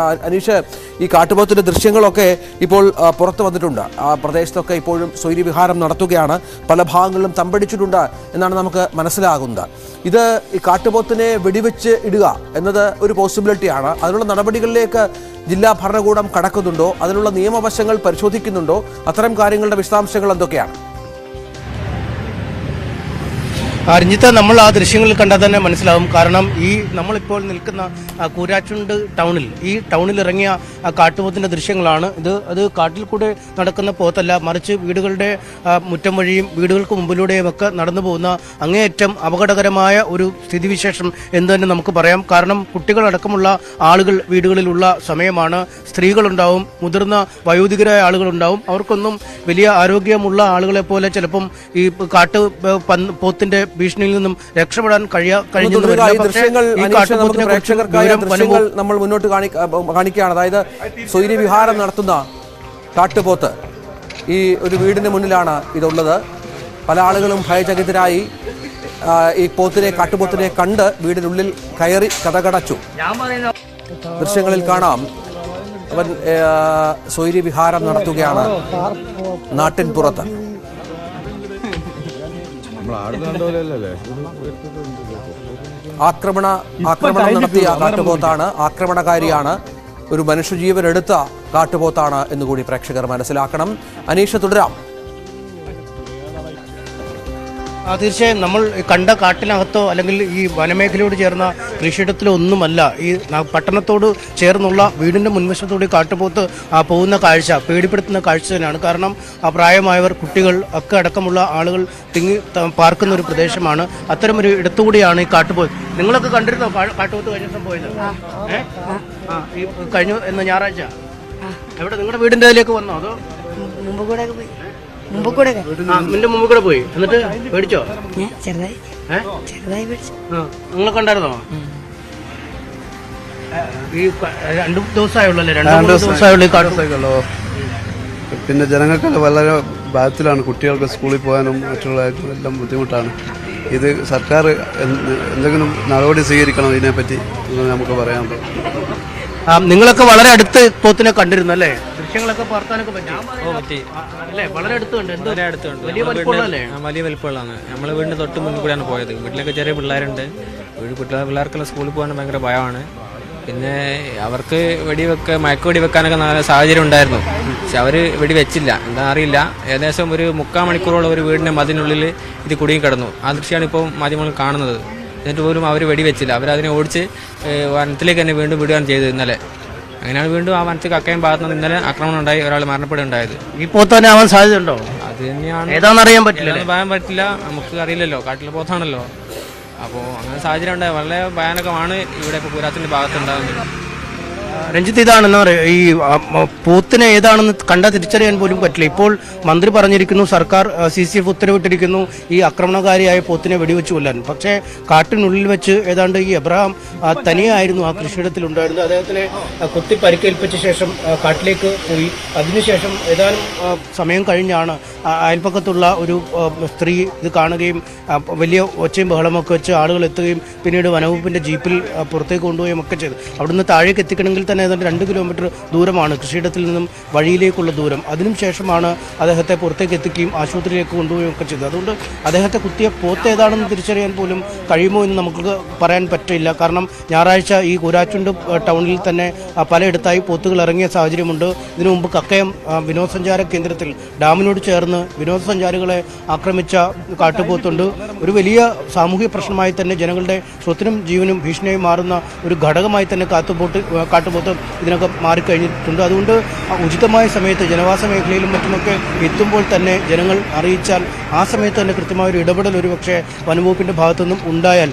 Speaker 1: അനീഷ്, ഈ കാട്ടുപോത്തിന്റെ ദൃശ്യങ്ങളൊക്കെ ഇപ്പോൾ പുറത്തു വന്നിട്ടുണ്ട്. ആ പ്രദേശത്തൊക്കെ ഇപ്പോഴും സ്വൈര്യവിഹാരം നടത്തുകയാണ്. പല ഭാഗങ്ങളിലും തമ്പടിച്ചിട്ടുണ്ട് എന്നാണ് നമുക്ക് മനസ്സിലാകുന്നത്. ഇത് ഈ കാട്ടുപോത്തിനെ വെടിവെച്ച് ഇടുക എന്നത് ഒരു പോസിബിലിറ്റിയാണ്. അതിനുള്ള നടപടികളിലേക്ക് ജില്ലാ ഭരണകൂടം കടക്കുന്നുണ്ടോ? അതിനുള്ള നിയമവശങ്ങൾ പരിശോധിക്കുന്നുണ്ടോ? അത്തരം കാര്യങ്ങളുടെ വിശദാംശങ്ങൾ എന്തൊക്കെയാണ്?
Speaker 3: രഞ്ജിത്ത്, നമ്മൾ ആ ദൃശ്യങ്ങളിൽ കണ്ടാൽ തന്നെ മനസ്സിലാവും. കാരണം ഈ നമ്മളിപ്പോൾ നിൽക്കുന്ന കൂരാച്ചുണ്ട് ടൗണിൽ, ഈ ടൗണിൽ ഇറങ്ങിയ കാട്ടുപോത്തിന്റെ ദൃശ്യങ്ങളാണ് ഇത്. അത് കാട്ടിൽ കൂടെ നടക്കുന്ന പോത്തല്ല, മറിച്ച് വീടുകളുടെ മുറ്റം വഴിയും വീടുകൾക്ക് മുമ്പിലൂടെയും ഒക്കെ നടന്നു പോകുന്ന അങ്ങേയറ്റം അപകടകരമായ ഒരു സ്ഥിതിവിശേഷം എന്ന് തന്നെ നമുക്ക് പറയാം. കാരണം കുട്ടികളടക്കമുള്ള ആളുകൾ വീടുകളിലുള്ള സമയമാണ്. സ്ത്രീകളുണ്ടാവും, മുതിർന്ന വയോധികരായ ആളുകളുണ്ടാവും. അവർക്കൊന്നും വലിയ ആരോഗ്യമുള്ള ആളുകളെ പോലെ ചിലപ്പം ഈ പോത്തിന്റെ ഭീഷണിയിൽ നിന്നും രക്ഷപ്പെടാൻ
Speaker 1: നമ്മൾ മുന്നോട്ട് കാണിക്കുകയാണ്. അതായത് സ്വൈര്യവിഹാരം നടത്തുന്ന കാട്ടുപോത്ത് ഈ ഒരു വീടിന് മുന്നിലാണ് ഇതുള്ളത്. പല ആളുകളും ഭയചകിതരായി ഈ കാട്ടുപോത്തിനെ കണ്ട് വീടിനുള്ളിൽ കയറി കതകടച്ചു. ദൃശ്യങ്ങളിൽ കാണാം അവൻ സ്വൈര്യവിഹാരം നടത്തുകയാണ് നാട്ടിൻ പുറത്ത്. ആക്രമണം നടത്തിയ കാട്ടുപോത്താണ്, ആക്രമണകാരിയാണ്, ഒരു മനുഷ്യജീവൻ എടുത്ത കാട്ടുപോത്താണ് എന്നുകൂടി പ്രേക്ഷകർ മനസ്സിലാക്കണം. അനീഷ, തുടരാം.
Speaker 3: തീർച്ചയായും നമ്മൾ കണ്ട കാട്ടിനകത്തോ അല്ലെങ്കിൽ ഈ വനമേഖലയോട് ചേർന്ന കൃഷിയിടത്തിലോ ഒന്നുമല്ല, ഈ പട്ടണത്തോട് ചേർന്നുള്ള വീടിൻ്റെ മുൻവശത്തോടെ കാട്ടുപോത്ത് പോകുന്ന കാഴ്ച പേടിപ്പെടുത്തുന്ന കാഴ്ച തന്നെയാണ്. കാരണം പ്രായമായവർ, കുട്ടികൾ ഒക്കെ അടക്കമുള്ള ആളുകൾ തിങ്ങി പാർക്കുന്ന ഒരു പ്രദേശമാണ്. അത്തരമൊരു ഇടത്തുകൂടിയാണ് ഈ കാട്ടുപോത്ത്. നിങ്ങളൊക്കെ കണ്ടിരുന്നോ കാട്ടുപോത്ത് കഴിഞ്ഞ ദിവസം പോയത്? ഈ കഴിഞ്ഞ ഞായറാഴ്ച എവിടെ നിങ്ങളുടെ വീടിൻ്റെ അതിലേക്ക് വന്നോ അതോ നിന്റെ മുമ്പ് കൂടെ പോയി? എന്നിട്ട് പേടിച്ചോ? നിങ്ങൾ കണ്ടായിരുന്നോ? ഈ 2 ദിവസമായുള്ളൂ, 2 ദിവസമായുള്ളൂ.
Speaker 17: പിന്നെ ജനങ്ങൾക്ക് വളരെ ഭയത്തിലാണ്. കുട്ടികൾക്ക് സ്കൂളിൽ പോകാനും മറ്റുള്ള എല്ലാം ബുദ്ധിമുട്ടാണ്. ഇത് സർക്കാർ എന്തെങ്കിലും നടപടി സ്വീകരിക്കണം ഇതിനെപ്പറ്റി നമുക്ക് പറയാൻ പറ്റും.
Speaker 3: നിങ്ങളൊക്കെ വളരെ അടുത്ത് പോത്തിനെ കണ്ടിരുന്നു അല്ലേ? ദൃശ്യങ്ങളൊക്കെ പകർത്താനൊക്കെ പറ്റി അല്ലേ? വളരെ അടുത്തുണ്ട്. വലിയ വലിപ്പമുള്ളതല്ലേ?
Speaker 18: വലിയ വലിപ്പമുള്ളതാണ്. നമ്മളെ വീടിന് തൊട്ട് മുന്നിൽ കൂടെയാണ് പോയത്. വീട്ടിലൊക്കെ ചെറിയ പിള്ളേരുണ്ട്. പിള്ളേർക്കെല്ലാം സ്കൂളിൽ പോകാൻ ഭയങ്കര ഭയമാണ്. പിന്നെ അവർക്ക് മയക്കുവെടി വെക്കാനൊക്കെ നല്ല സാഹചര്യം ഉണ്ടായിരുന്നു. പക്ഷെ അവർ വെടിവെച്ചില്ല, എന്താ അറിയില്ല. ഏകദേശം ഒരു 3/4 മണിക്കൂറോളം ഒരു വീടിൻ്റെ മതിനുള്ളിൽ ഇത് കുടുങ്ങി കിടന്നു. ആ ദൃശ്യമാണ് ഇപ്പോൾ മാധ്യമങ്ങൾ കാണുന്നത്. എന്നിട്ട് പോലും അവർ വെടിവെച്ചില്ല. അവരതിനെ ഓടിച്ച് വനത്തിലേക്ക് തന്നെ വീണ്ടും വിടുകയാണ് ചെയ്തത് ഇന്നലെ. അങ്ങനെയാണ് വീണ്ടും ആ വനത്തിൽ കക്കയം ഭാഗത്ത് നിന്ന് ഇന്നലെ ആക്രമണം ഉണ്ടായി, ഒരാൾ മരണപ്പെടുകയുണ്ടായത്.
Speaker 3: ഈ പോത്ത് തന്നെ ആവാൻ സാധ്യതയുണ്ടോ?
Speaker 18: അത് തന്നെയാണ്,
Speaker 3: ഏതാണെന്നറിയാൻ പറ്റില്ല,
Speaker 18: പറയാൻ പറ്റില്ല. നമുക്ക് അറിയില്ലല്ലോ, കാട്ടിലെ പോത്താണല്ലോ. അപ്പോൾ അങ്ങനെ സാഹചര്യം ഉണ്ടായി. വളരെ ഭയാനകമാണ് ഇവിടെ ഇപ്പോൾ കൂരാത്തിന്റെ ഭാഗത്തുണ്ടാകുന്നത്.
Speaker 3: രഞ്ജിത്ത്, ഇതാണെന്ന് പറയുക, ഈ പോത്തിനെ ഏതാണെന്ന് കണ്ടാൽ തിരിച്ചറിയാൻ പോലും പറ്റില്ല. ഇപ്പോൾ മന്ത്രി പറഞ്ഞിരിക്കുന്നു, സർക്കാർ CCF ഉത്തരവിട്ടിരിക്കുന്നു ഈ ആക്രമണകാരിയായ പോത്തിനെ വെടിവെച്ച് കൊല്ലാൻ. പക്ഷേ കാട്ടിനുള്ളിൽ വെച്ച് ഏതാണ്ട് ഈ എബ്രഹാം തനിയായിരുന്നു ആ കൃഷിയിടത്തിലുണ്ടായിരുന്നത്. അദ്ദേഹത്തിനെ കുത്തി പരിക്കേൽപ്പിച്ച ശേഷം കാട്ടിലേക്ക് പോയി. അതിനുശേഷം ഏതാനും സമയം കഴിഞ്ഞാണ് അയൽപ്പക്കത്തുള്ള ഒരു സ്ത്രീ ഇത് കാണുകയും വലിയ ഒച്ചയും ബഹളമൊക്കെ വെച്ച് ആളുകൾ എത്തുകയും പിന്നീട് വനവകുപ്പിൻ്റെ ജീപ്പിൽ പുറത്തേക്ക് കൊണ്ടുപോവുകയും ഒക്കെ ചെയ്തു. അവിടുന്ന് താഴേക്ക് എത്തിക്കണമെങ്കിൽ തന്നെ ഏതാണ്ട് 2 കിലോമീറ്റർ ദൂരമാണ് കൃഷിയിടത്തിൽ നിന്നും വഴിയിലേക്കുള്ള ദൂരം. അതിനുശേഷമാണ് അദ്ദേഹത്തെ പുറത്തേക്ക് എത്തിക്കുകയും ആശുപത്രിയിലേക്ക് കൊണ്ടുപോവുകയും ഒക്കെ ചെയ്തത്. അതുകൊണ്ട് അദ്ദേഹത്തെ കുത്തിയ പോത്ത് ഏതാണെന്ന് തിരിച്ചറിയാൻ പോലും കഴിയുമോ എന്ന് നമുക്ക് പറയാൻ പറ്റില്ല. കാരണം ഞായറാഴ്ച ഈ കൂരാച്ചുണ്ട് ടൗണിൽ തന്നെ പലയിടത്തായി പോത്തുകൾ ഇറങ്ങിയ സാഹചര്യമുണ്ട്. ഇതിനു മുമ്പ് കക്കയം വിനോദസഞ്ചാര കേന്ദ്രത്തിൽ ഡാമിനോട് ചേർന്ന് വിനോദസഞ്ചാരികളെ ആക്രമിച്ച കാട്ടുപോത്തുണ്ട്. ഒരു വലിയ സാമൂഹിക പ്രശ്നമായി തന്നെ ജനങ്ങളുടെ സ്വത്തിനും ജീവനും ഭീഷണിയായി മാറുന്ന ഒരു ഘടകമായി തന്നെ കാട്ടുപോത്ത് മൊത്തം ഇതിനൊക്കെ മാറിക്കഴിഞ്ഞിട്ടുണ്ട്. അതുകൊണ്ട് ഉചിതമായ സമയത്ത് ജനവാസ മേഖലയിലും മറ്റുമൊക്കെ എത്തുമ്പോൾ തന്നെ ജനങ്ങൾ അറിയിച്ചാൽ ആ സമയത്ത് തന്നെ കൃത്യമായൊരു ഇടപെടൽ ഒരുപക്ഷെ വനംവകുപ്പിൻ്റെ ഭാഗത്തുനിന്നും ഉണ്ടായാൽ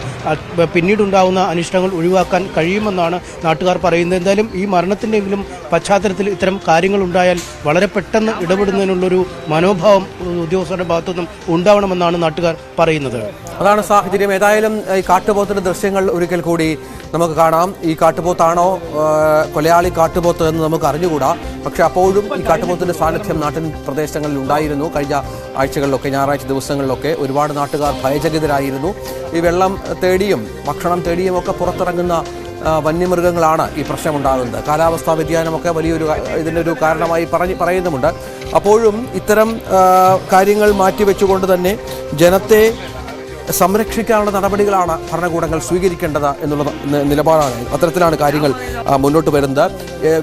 Speaker 3: പിന്നീടുണ്ടാകുന്ന അനിഷ്ടങ്ങൾ ഒഴിവാക്കാൻ കഴിയുമെന്നാണ് നാട്ടുകാർ പറയുന്നത്. എന്തായാലും ഈ മരണത്തിൻ്റെങ്കിലും പശ്ചാത്തലത്തിൽ ഇത്തരം കാര്യങ്ങൾ ഉണ്ടായാൽ വളരെ പെട്ടെന്ന് ഇടപെടുന്നതിനുള്ളൊരു മനോഭാവം ഉദ്യോഗസ്ഥരുടെ ഭാഗത്തുനിന്നും ഉണ്ടാവണമെന്നാണ് നാട്ടുകാർ പറയുന്നത്.
Speaker 1: അതാണ് സാഹചര്യം. ഏതായാലും ഈ കാട്ടുപോത്തിന്റെ ദൃശ്യങ്ങൾ ഒരിക്കൽ കൂടി നമുക്ക് കാണാം. ഈ കാട്ടുപോത്താണോ കൊലയാളി കാട്ടുപോത്ത് എന്ന് നമുക്ക് അറിഞ്ഞുകൂടാ. പക്ഷെ അപ്പോഴും ഈ കാട്ടുപോത്തിന്റെ സാന്നിധ്യം നാട്ടിൻ പ്രദേശങ്ങളിൽ ഉണ്ടായിരുന്നു. കഴിഞ്ഞ ആഴ്ചകളിലൊക്കെ ഞായറാഴ്ച ദിവസങ്ങളിലൊക്കെ ഒരുപാട് നാട്ടുകാർ ഭയചകിതരായിരുന്നു. ഈ വെള്ളം തേടിയും ഭക്ഷണം തേടിയും ഒക്കെ പുറത്തിറങ്ങുന്ന വന്യമൃഗങ്ങളാണ് ഈ പ്രശ്നമുണ്ടാകുന്നത്. കാലാവസ്ഥാ വ്യതിയാനമൊക്കെ വലിയൊരു ഇതിനൊരു കാരണമായി പറയുന്നുമുണ്ട്. അപ്പോഴും ഇത്തരം കാര്യങ്ങൾ മാറ്റിവെച്ചുകൊണ്ട് തന്നെ ജനത്തെ സംരക്ഷിക്കാനുള്ള നടപടികളാണ് ഭരണകൂടങ്ങൾ സ്വീകരിക്കേണ്ടത് എന്നുള്ള നിലപാടാണ്. അത്തരത്തിലാണ് കാര്യങ്ങൾ മുന്നോട്ട് വരുന്നത്.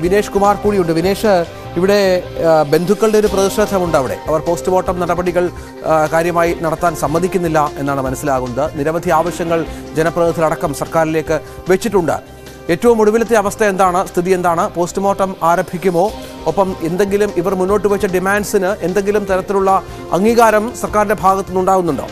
Speaker 1: വിനേഷ് കുമാർ കൂടിയുണ്ട്. വിനേഷ്, ഇവിടെ ബന്ധുക്കളുടെ ഒരു പ്രതിഷേധമുണ്ട്. അവിടെ അവർ പോസ്റ്റ്മോർട്ടം നടപടികൾ കാര്യമായി നടത്താൻ സമ്മതിക്കുന്നില്ല എന്നാണ് മനസ്സിലാകുന്നത്. നിരവധി ആവശ്യങ്ങൾ ജനപ്രതിനിധികളടക്കം സർക്കാരിലേക്ക് വെച്ചിട്ടുണ്ട്. ഏറ്റവും ഒടുവിലത്തെ അവസ്ഥ എന്താണ്? സ്ഥിതി എന്താണ്? പോസ്റ്റ്മോർട്ടം ആരംഭിക്കുമോ? ഒപ്പം എന്തെങ്കിലും ഇവർ മുന്നോട്ട് വെച്ച ഡിമാൻഡ്സിന് എന്തെങ്കിലും തരത്തിലുള്ള അംഗീകാരം സർക്കാരിന്റെ ഭാഗത്തുനിന്നുണ്ടാകുന്നുണ്ടോ?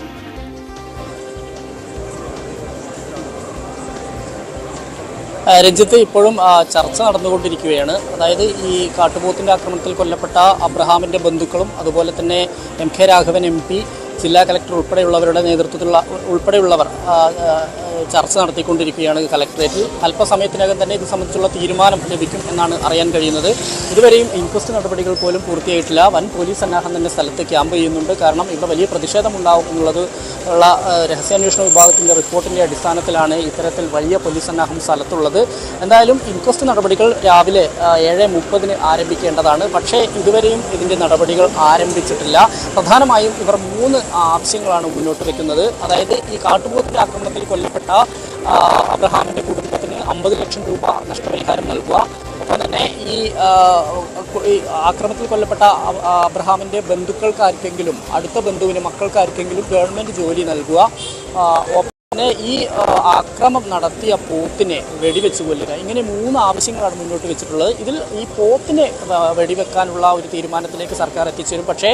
Speaker 14: രഞ്ജിത്ത്, ഇപ്പോഴും ചർച്ച നടന്നുകൊണ്ടിരിക്കുകയാണ്. അതായത് ഈ കാട്ടുപോത്തിൻ്റെ ആക്രമണത്തിൽ കൊല്ലപ്പെട്ട അബ്രഹാമിൻ്റെ ബന്ധുക്കളും അതുപോലെ തന്നെ MK രാഘവൻ MP, ജില്ലാ കലക്ടർ ഉൾപ്പെടെയുള്ളവരുടെ ഉൾപ്പെടെയുള്ളവർ ചർച്ച നടത്തിക്കൊണ്ടിരിക്കുകയാണ് കലക്ടറേറ്റിൽ. അല്പസമയത്തിനകം തന്നെ ഇത് സംബന്ധിച്ചുള്ള തീരുമാനം ലഭിക്കും എന്നാണ് അറിയാൻ കഴിയുന്നത്. ഇതുവരെയും ഇൻക്വസ്റ്റ് നടപടികൾ പോലും പൂർത്തിയായിട്ടില്ല. വൻ പോലീസ് സന്നാഹം തന്നെ സ്ഥലത്ത് ക്യാമ്പ് ചെയ്യുന്നുണ്ട്. കാരണം ഇവിടെ വലിയ പ്രതിഷേധമുണ്ടാവും എന്നുള്ളത് ഉള്ള രഹസ്യാന്വേഷണ വിഭാഗത്തിൻ്റെ റിപ്പോർട്ടിൻ്റെ അടിസ്ഥാനത്തിലാണ് ഇത്തരത്തിൽ വലിയ പോലീസ് സന്നാഹം സ്ഥലത്തുള്ളത്. എന്തായാലും ഇൻക്വസ്റ്റ് നടപടികൾ രാവിലെ 7:30 ആരംഭിക്കേണ്ടതാണ്. പക്ഷേ ഇതുവരെയും ഇതിൻ്റെ നടപടികൾ ആരംഭിച്ചിട്ടില്ല. പ്രധാനമായും ഇവർ 3 ആവശ്യങ്ങളാണ് മുന്നോട്ട് വയ്ക്കുന്നത്. അതായത് ഈ കാട്ടുപോത്തിന്റെ ആക്രമണത്തിൽ കൊല്ലപ്പെട്ട അബ്രഹാമിന്റെ കുടുംബത്തിന് 50 ലക്ഷം രൂപ നഷ്ടപരിഹാരം നൽകുക. ഒപ്പം തന്നെ ഈ ആക്രമണത്തിൽ കൊല്ലപ്പെട്ട അബ്രഹാമിന്റെ ബന്ധുക്കൾക്കാർക്കെങ്കിലും, അടുത്ത ബന്ധുവിന് മക്കൾക്കാർക്കെങ്കിലും ഗവൺമെന്റ് ജോലി നൽകുക. പിന്നെ ഈ ആക്രമണം നടത്തിയ പോത്തിനെ വെടിവെച്ച് കൊല്ലുക. ഇങ്ങനെ 3 ആവശ്യങ്ങളാണ് മുന്നോട്ട് വെച്ചിട്ടുള്ളത്. ഇതിൽ ഈ പോത്തിനെ വെടിവെക്കാനുള്ള ഒരു തീരുമാനത്തിലേക്ക് സർക്കാർ എത്തിച്ചേരും. പക്ഷേ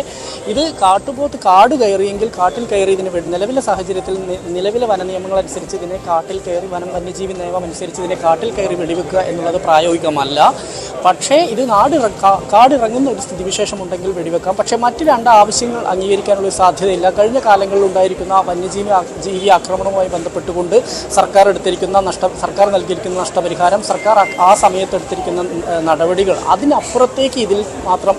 Speaker 14: ഇത് കാട്ടുപോത്ത് കാട് കയറിയെങ്കിൽ കാട്ടിൽ കയറി ഇതിന് നിലവിലെ സാഹചര്യത്തിൽ നിലവിലെ വന നിയമങ്ങളനുസരിച്ച് ഇതിനെ കാട്ടിൽ കയറി വന്യജീവി നിയമം അനുസരിച്ച് ഇതിനെ കാട്ടിൽ കയറി വെടിവെക്കുക എന്നുള്ളത് പ്രായോഗികമല്ല. പക്ഷേ ഇത് കാടിറങ്ങുന്ന ഒരു സ്ഥിതിവിശേഷം ഉണ്ടെങ്കിൽ വെടിവെക്കാം. പക്ഷേ മറ്റ് 2 ആവശ്യങ്ങൾ അംഗീകരിക്കാനുള്ള സാധ്യതയില്ല. കഴിഞ്ഞ കാലങ്ങളിൽ ഉണ്ടായിരിക്കുന്ന വന്യജീവി ആക്രമണവുമായി ബന്ധപ്പെട്ടുകൊണ്ട് സർക്കാർ നൽകിയിരിക്കുന്ന നഷ്ടപരിഹാരം, സർക്കാർ ആ സമയത്ത് എടുത്തിരിക്കുന്ന നടപടികൾ, അതിനപ്പുറത്തേക്ക് ഇതിൽ മാത്രം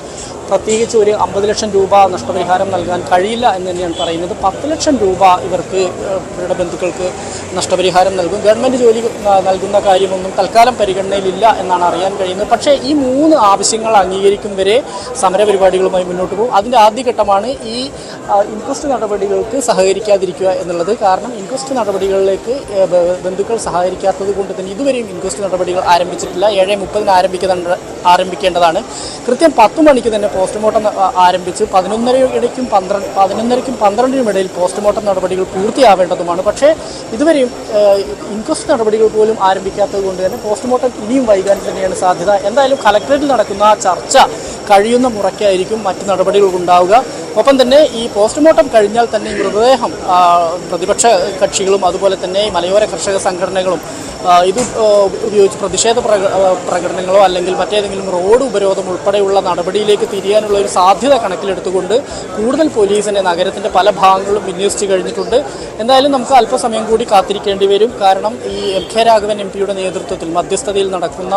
Speaker 14: പ്രത്യേകിച്ച് ഒരു 50 ലക്ഷം രൂപ നഷ്ടപരിഹാരം നൽകാൻ കഴിയില്ല എന്ന് തന്നെയാണ് പറയുന്നത്. 10 ലക്ഷം രൂപ ഇവരുടെ ബന്ധുക്കൾക്ക് നഷ്ടപരിഹാരം നൽകും. ഗവൺമെൻറ് ജോലി നൽകുന്ന കാര്യമൊന്നും തൽക്കാലം പരിഗണനയിലില്ല എന്നാണ് അറിയാൻ കഴിയുന്നത്. പക്ഷേ ഈ 3 ആവശ്യങ്ങൾ അംഗീകരിക്കും വരെ സമരപരിപാടികളുമായി മുന്നോട്ട് പോകും. അതിൻ്റെ ആദ്യഘട്ടമാണ് ഈ ഇൻക്വസ്റ്റ് നടപടികൾക്ക് സഹകരിക്കാതിരിക്കുക എന്നുള്ളത്. കാരണം ഇൻക്വസ്റ്റ് നടപടികളിലേക്ക് ബന്ധുക്കൾ സഹകരിക്കാത്തത് കൊണ്ട് തന്നെ ഇതുവരെയും ഇൻക്വസ്റ്റ് നടപടികൾ ആരംഭിച്ചിട്ടില്ല. 7:30 ആരംഭിക്കേണ്ടതാണ്. കൃത്യം 10 മണിക്ക് തന്നെ പോസ്റ്റ്മോർട്ടം ആരംഭിച്ച് 11:30ക്കും 12:00നും ഇടയിൽ പോസ്റ്റ്മോർട്ടം നടപടികൾ പൂർത്തിയാവേണ്ടതുമാണ്. പക്ഷേ ഇതുവരെയും ഇൻക്വസ്റ്റ് നടപടികൾ പോലും ആരംഭിക്കാത്തത് കൊണ്ട് തന്നെ പോസ്റ്റ്മോർട്ടം ഇനിയും വൈകാൻ തന്നെയാണ് സാധ്യത. എന്തായാലും കലക്ടറേറ്റിൽ നടക്കുന്ന ചർച്ച കഴിയുന്ന മുറയ്ക്കായിരിക്കും മറ്റ് നടപടികൾ ഉണ്ടാവുക. ഒപ്പം തന്നെ ഈ പോസ്റ്റ്മോർട്ടം കഴിഞ്ഞാൽ തന്നെ മൃതദേഹം പ്രതിപക്ഷ കക്ഷികളും അതുപോലെ തന്നെ മലയോര കർഷക സംഘടനകളും ഇത് ഉപയോഗിച്ച് പ്രതിഷേധ പ്രകടനങ്ങളോ അല്ലെങ്കിൽ മറ്റേതെങ്കിലും റോഡ് ഉപരോധം ഉൾപ്പെടെയുള്ള നടപടിയിലേക്ക് തിരിയാനുള്ള ഒരു സാധ്യത കണക്കിലെടുത്തുകൊണ്ട് കൂടുതൽ പോലീസിനെ നഗരത്തിൻ്റെ പല ഭാഗങ്ങളും വിന്യസിച്ച് കഴിഞ്ഞിട്ടുണ്ട്. എന്തായാലും നമുക്ക് അല്പസമയം കൂടി കാത്തിരിക്കേണ്ടി വരും. കാരണം ഈ MK രാഘവൻ MPയുടെ നേതൃത്വത്തിൽ മധ്യസ്ഥതയിൽ നടക്കുന്ന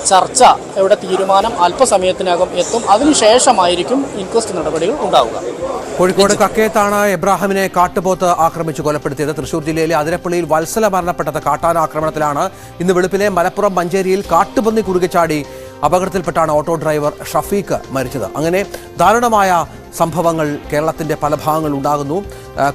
Speaker 14: ചർച്ചയുടെ തീരുമാനം അല്പസമയത്തിനകം എത്തും. അതിനുശേഷമായിരിക്കും ഇൻക്വസ്റ്റ് നടപടികൾ ഉണ്ടാവുക.
Speaker 1: കോഴിക്കോട് കക്കയത്താണ് എബ്രാഹിമിനെ കാട്ടുപോത്ത് ആക്രമിച്ച് കൊലപ്പെടുത്തിയത്. തൃശൂർ ജില്ലയിലെ അതിരപ്പള്ളിയിൽ വത്സല മരണപ്പെട്ടത് കാട്ടാന ആക്രമണത്തിലാണ്. ഇന്ന് വെളുപ്പിലെ മലപ്പുറം മഞ്ചേരിയിൽ കാട്ടുപന്നി കുറുകെ ചാടി അപകടത്തിൽപ്പെട്ടാണ് ഓട്ടോ ഡ്രൈവർ ഷഫീഖ് മരിച്ചത്. അങ്ങനെ ദാരുണമായ സംഭവങ്ങൾ കേരളത്തിൻ്റെ പല ഭാഗങ്ങളിൽ ഉണ്ടാകുന്നു.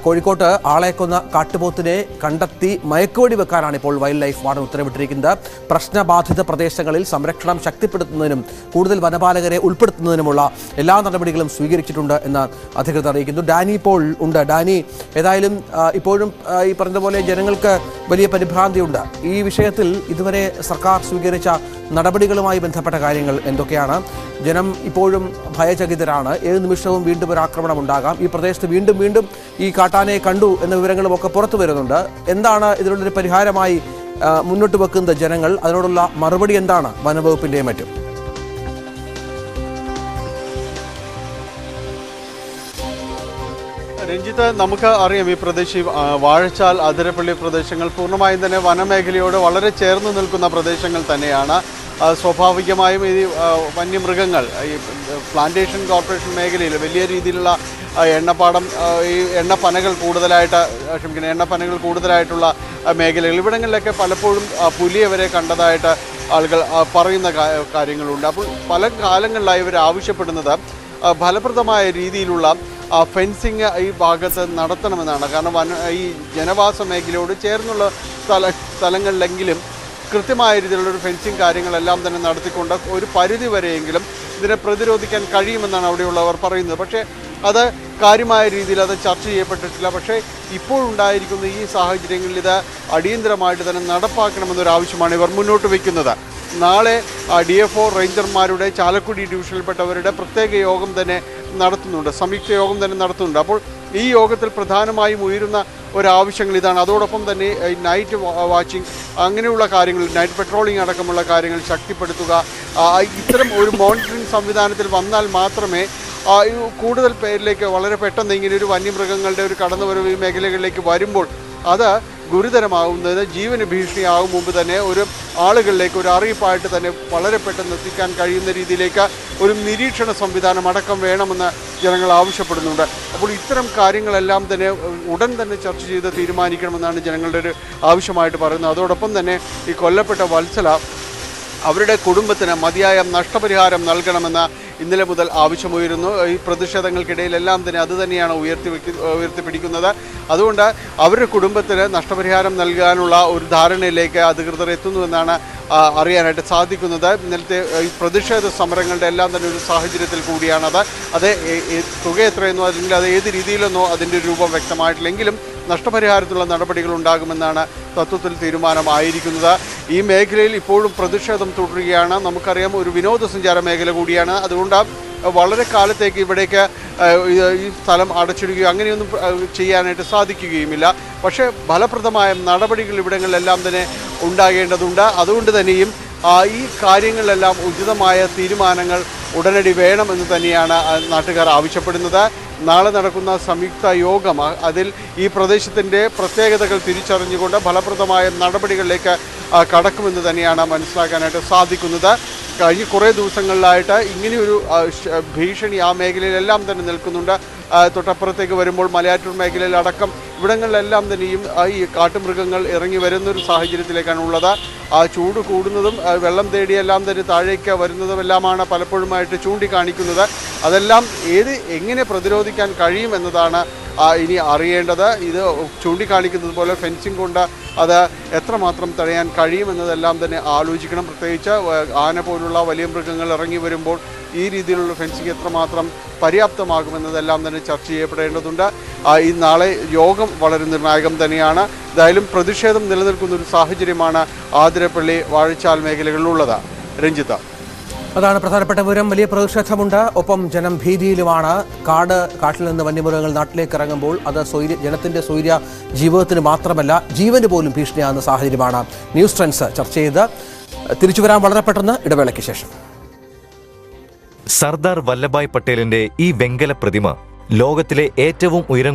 Speaker 1: കോഴിക്കോട്ട് ആളെ കൊന്ന കാട്ടുപോത്തിനെ കണ്ടെത്തി മയക്കുവെടി വെക്കാനാണ് ഇപ്പോൾ വൈൽഡ് ലൈഫ് വാർഡൻ ഉത്തരവിട്ടിരിക്കുന്നത്. പ്രശ്നബാധിത പ്രദേശങ്ങളിൽ സംരക്ഷണം ശക്തിപ്പെടുത്തുന്നതിനും കൂടുതൽ വനപാലകരെ ഉൾപ്പെടുത്തുന്നതിനുമുള്ള എല്ലാ നടപടികളും സ്വീകരിച്ചിട്ടുണ്ട് എന്ന് അധികൃതർ അറിയിക്കുന്നു. ഡാനി ഇപ്പോൾ ഉണ്ട്. ഡാനി, ഏതായാലും ഇപ്പോഴും ഈ പറഞ്ഞതുപോലെ ജനങ്ങൾക്ക് വലിയ പരിഭ്രാന്തിയുണ്ട്. ഈ വിഷയത്തിൽ ഇതുവരെ സർക്കാർ സ്വീകരിച്ച നടപടികളുമായി ബന്ധപ്പെട്ട കാര്യങ്ങൾ എന്തൊക്കെയാണ്? ജനം ഇപ്പോഴും ഭയചകിതരാണ്. ഏത് നിമിഷവും വീണ്ടും ഒരു ആക്രമണം ഉണ്ടാകാം. ഈ പ്രദേശത്ത് വീണ്ടും ഈ കാട്ടാനയെ കണ്ടു എന്ന വിവരങ്ങളും ഒക്കെ പുറത്തു വരുന്നുണ്ട്. എന്താണ് ഇതിനുള്ളൊരു പരിഹാരമായി മുന്നോട്ട് വെക്കുന്നത് ജനങ്ങൾ? അതിനോടുള്ള മറുപടി എന്താണ് വനംവകുപ്പിൻ്റെയും മറ്റും?
Speaker 15: രഞ്ജിത്ത്, നമുക്ക് അറിയാം ഈ പ്രദേശം വാഴച്ചാൽ, അതിരപ്പള്ളി പ്രദേശങ്ങൾ പൂർണ്ണമായും തന്നെ വനമേഖലയോട് വളരെ ചേർന്ന് നിൽക്കുന്ന പ്രദേശങ്ങൾ തന്നെയാണ്. സ്വാഭാവികമായും ഈ വന്യമൃഗങ്ങൾ ഈ പ്ലാന്റേഷൻ കോർപ്പറേഷൻ മേഖലയിൽ വലിയ രീതിയിലുള്ള എണ്ണപ്പാടം, ഈ എണ്ണപ്പനകൾ കൂടുതലായിട്ടുള്ള മേഖലകൾ, ഇവിടങ്ങളിലൊക്കെ പലപ്പോഴും പുലിയെ വരെ കണ്ടതായിട്ട് ആളുകൾ പറയുന്ന കാര്യങ്ങളുണ്ട്. അപ്പോൾ പല കാലങ്ങളിലായി ഇവർ ആവശ്യപ്പെടുന്നത് ഫലപ്രദമായ രീതിയിലുള്ള ഫെൻസിങ് ഈ ഭാഗത്ത് നടത്തണമെന്നാണ്. കാരണം ഈ ജനവാസ മേഖലയോട് ചേർന്നുള്ള സ്ഥലങ്ങളിലെങ്കിലും കൃത്യമായ രീതിയിലുള്ളൊരു ഫെൻസിങ് കാര്യങ്ങളെല്ലാം തന്നെ നടത്തിക്കൊണ്ട് ഒരു പരിധി വരെയെങ്കിലും ഇതിനെ പ്രതിരോധിക്കാൻ കഴിയുമെന്നാണ് അവിടെയുള്ളവർ പറയുന്നത്. പക്ഷേ അത് കാര്യമായ രീതിയിൽ അത് ചർച്ച ചെയ്യപ്പെട്ടിട്ടില്ല. പക്ഷേ ഇപ്പോഴുണ്ടായിരിക്കുന്ന ഈ സാഹചര്യങ്ങളിൽ ഇത് അടിയന്തരമായിട്ട് തന്നെ നടപ്പാക്കണമെന്നൊരാവശ്യമാണ് ഇവർ മുന്നോട്ട് വയ്ക്കുന്നത്. നാളെ DFO റേഞ്ചർമാരുടെ ചാലക്കുടി ഡിവിഷനിൽപ്പെട്ടവരുടെ പ്രത്യേക യോഗം തന്നെ നടത്തുന്നുണ്ട്, സംയുക്ത യോഗം തന്നെ നടത്തുന്നുണ്ട്. അപ്പോൾ ഈ യോഗത്തിൽ പ്രധാനമായും ഉയരുന്ന ഒരാവശ്യങ്ങൾ ഇതാണ്. അതോടൊപ്പം തന്നെ നൈറ്റ് വാച്ചിങ് അങ്ങനെയുള്ള കാര്യങ്ങൾ, നൈറ്റ് പെട്രോളിംഗ് അടക്കമുള്ള കാര്യങ്ങൾ ശക്തിപ്പെടുത്തുക. ഇത്തരം ഒരു മോണിറ്ററിംഗ് സംവിധാനത്തിൽ വന്നാൽ മാത്രമേ കൂടുതൽ പേരിലേക്ക് വളരെ പെട്ടെന്ന് ഇങ്ങനെ ഒരു വന്യമൃഗങ്ങളുടെ ഒരു കടന്നുവരവ് ഈ മേഖലകളിലേക്ക് വരുമ്പോൾ അത് ഗുരുതരമാകുന്നതിന് ജീവന് ഭീഷണിയാകും മുമ്പ് തന്നെ ഒരു ആളുകളിലേക്ക് ഒരു അറിയിപ്പായിട്ട് തന്നെ വളരെ പെട്ടെന്ന് എത്തിക്കാൻ കഴിയുന്ന രീതിയിലേക്ക് ഒരു നിരീക്ഷണ സംവിധാനം അടക്കം വേണമെന്ന് ജനങ്ങൾ ആവശ്യപ്പെടുന്നുണ്ട്. അപ്പോൾ ഇത്തരം കാര്യങ്ങളെല്ലാം തന്നെ ഉടൻ തന്നെ ചർച്ച ചെയ്ത് തീരുമാനിക്കണമെന്നാണ് ജനങ്ങളുടെ ഒരു ആവശ്യമായിട്ട് പറയുന്നത്. അതോടൊപ്പം തന്നെ ഈ കൊല്ലപ്പെട്ട വത്സല അവരുടെ കുടുംബത്തിന് മതിയായ നഷ്ടപരിഹാരം ഇന്നലെ മുതൽ ആവശ്യമുയരുന്നു. ഈ പ്രതിഷേധങ്ങൾക്കിടയിലെല്ലാം തന്നെ അതുതന്നെയാണ് ഉയർത്തിപ്പിടിക്കുന്നത്. അതുകൊണ്ട് അവരുടെ കുടുംബത്തിന് നഷ്ടപരിഹാരം നൽകാനുള്ള ഒരു ധാരണയിലേക്ക് അധികൃതർ എത്തുന്നുവെന്നാണ് അറിയാനായിട്ട് സാധിക്കുന്നത്. ഇന്നലത്തെ ഈ പ്രതിഷേധ സമരങ്ങളുടെ എല്ലാം തന്നെ ഒരു സാഹചര്യത്തിൽ കൂടിയാണത്. അത് തുക എത്രയെന്നോ അല്ലെങ്കിൽ അത് ഏത് രീതിയിലെന്നോ അതിൻ്റെ രൂപം വ്യക്തമായിട്ടില്ലെങ്കിലും നഷ്ടപരിഹാരത്തിലുള്ള നടപടികൾ ഉണ്ടാകുമെന്നാണ് തത്വത്തിൽ തീരുമാനമായിരിക്കുന്നത്. ഈ മേഖലയിൽ ഇപ്പോഴും പ്രതിഷേധം തുടരുകയാണ്. നമുക്കറിയാം ഒരു വിനോദസഞ്ചാര മേഖല കൂടിയാണ്. അതുകൊണ്ട് വളരെ കാലത്തേക്ക് ഇവിടേക്ക് ഈ സ്ഥലം അടച്ചിടുകയോ അങ്ങനെയൊന്നും ചെയ്യാനായിട്ട് സാധിക്കുകയുമില്ല. പക്ഷേ ഫലപ്രദമായ നടപടികൾ ഇവിടങ്ങളിലെല്ലാം തന്നെ ഉണ്ടാകേണ്ടതുണ്ട്. അതുകൊണ്ട് തന്നെയും ഈ കാര്യങ്ങളിലെല്ലാം ഉചിതമായ തീരുമാനങ്ങൾ ഉടനടി വേണമെന്ന് തന്നെയാണ് നാട്ടുകാർ ആവശ്യപ്പെടുന്നത്. നാളെ നടക്കുന്ന സംയുക്ത യോഗം അതിൽ ഈ പ്രദേശത്തിൻ്റെ പ്രത്യേകതകൾ തിരിച്ചറിഞ്ഞുകൊണ്ട് ഫലപ്രദമായ നടപടികളിലേക്ക് കടക്കുമെന്ന് തന്നെയാണ് മനസ്സിലാക്കാനായിട്ട് സാധിക്കുന്നത്. കഴിഞ്ഞ കുറേ ദിവസങ്ങളിലായിട്ട് ഇങ്ങനെയൊരു ഭീഷണി ആ മേഖലയിലെല്ലാം തന്നെ നിൽക്കുന്നുണ്ട്. തൊട്ടപ്പുറത്തേക്ക് വരുമ്പോൾ മലയാറ്റൂർ മേഖലയിൽ അടക്കം ഇവിടങ്ങളിലെല്ലാം തന്നെയും ഈ കാട്ടുമൃഗങ്ങൾ ഇറങ്ങി വരുന്നൊരു സാഹചര്യത്തിലേക്കാണ് ഉള്ളത്. ചൂട് കൂടുന്നതും വെള്ളം തേടിയെല്ലാം തന്നെ താഴേക്ക് വരുന്നതുമെല്ലാമാണ് പലപ്പോഴുമായിട്ട് ചൂണ്ടിക്കാണിക്കുന്നത്. അതെല്ലാം എങ്ങനെ പ്രതിരോധിക്കാൻ കഴിയും എന്നതാണ് ഇനി അറിയേണ്ടത്. ഇത് ചൂണ്ടിക്കാണിക്കുന്നത് പോലെ ഫെൻസിങ് കൊണ്ട് അത് എത്രമാത്രം തടയാൻ കഴിയുമെന്നതെല്ലാം തന്നെ ആലോചിക്കണം. പ്രത്യേകിച്ച് ആന പോലുള്ള വലിയ മൃഗങ്ങൾ ഇറങ്ങി വരുമ്പോൾ ഈ രീതിയിലുള്ള ഫെൻസിങ് എത്രമാത്രം പര്യാപ്തമാകുമെന്നതെല്ലാം തന്നെ ചർച്ച ചെയ്യപ്പെടേണ്ടതുണ്ട്. ഈ നാളെ യോഗം വളരെ നിർണായകം തന്നെയാണ്. എന്തായാലും പ്രതിഷേധം നിലനിൽക്കുന്ന ഒരു സാഹചര്യമാണ് ആതിരപ്പള്ളി, വാഴച്ചാൽ മേഖലകളിലുള്ളത്. രഞ്ജിത്ത,
Speaker 1: അതാണ് പ്രധാനപ്പെട്ട വിവരം. വലിയ പ്രതിഷേധമുണ്ട്. ഒപ്പം ജനം ഭീതിയിലുമാണ്. കാട്ടിൽ നിന്ന് വന്യമൃഗങ്ങൾ നാട്ടിലേക്ക് ഇറങ്ങുമ്പോൾ അത് ജനത്തിന്റെ സ്വൈര്യ ജീവിതത്തിന് മാത്രമല്ല ജീവന് പോലും ഭീഷണിയാകുന്ന സാഹചര്യമാണ് ന്യൂസ് ട്രെൻഡ്സ് ചർച്ച ചെയ്ത്. തിരിച്ചു വരാൻ വളരെ പെട്ടെന്ന് ഇടവേളയ്ക്ക് ശേഷം.
Speaker 19: സർദാർ വല്ലഭായ് പട്ടേലിന്റെ ഈ വെങ്കല പ്രതിമ ലോകത്തിലെ ഏറ്റവും ഉയരം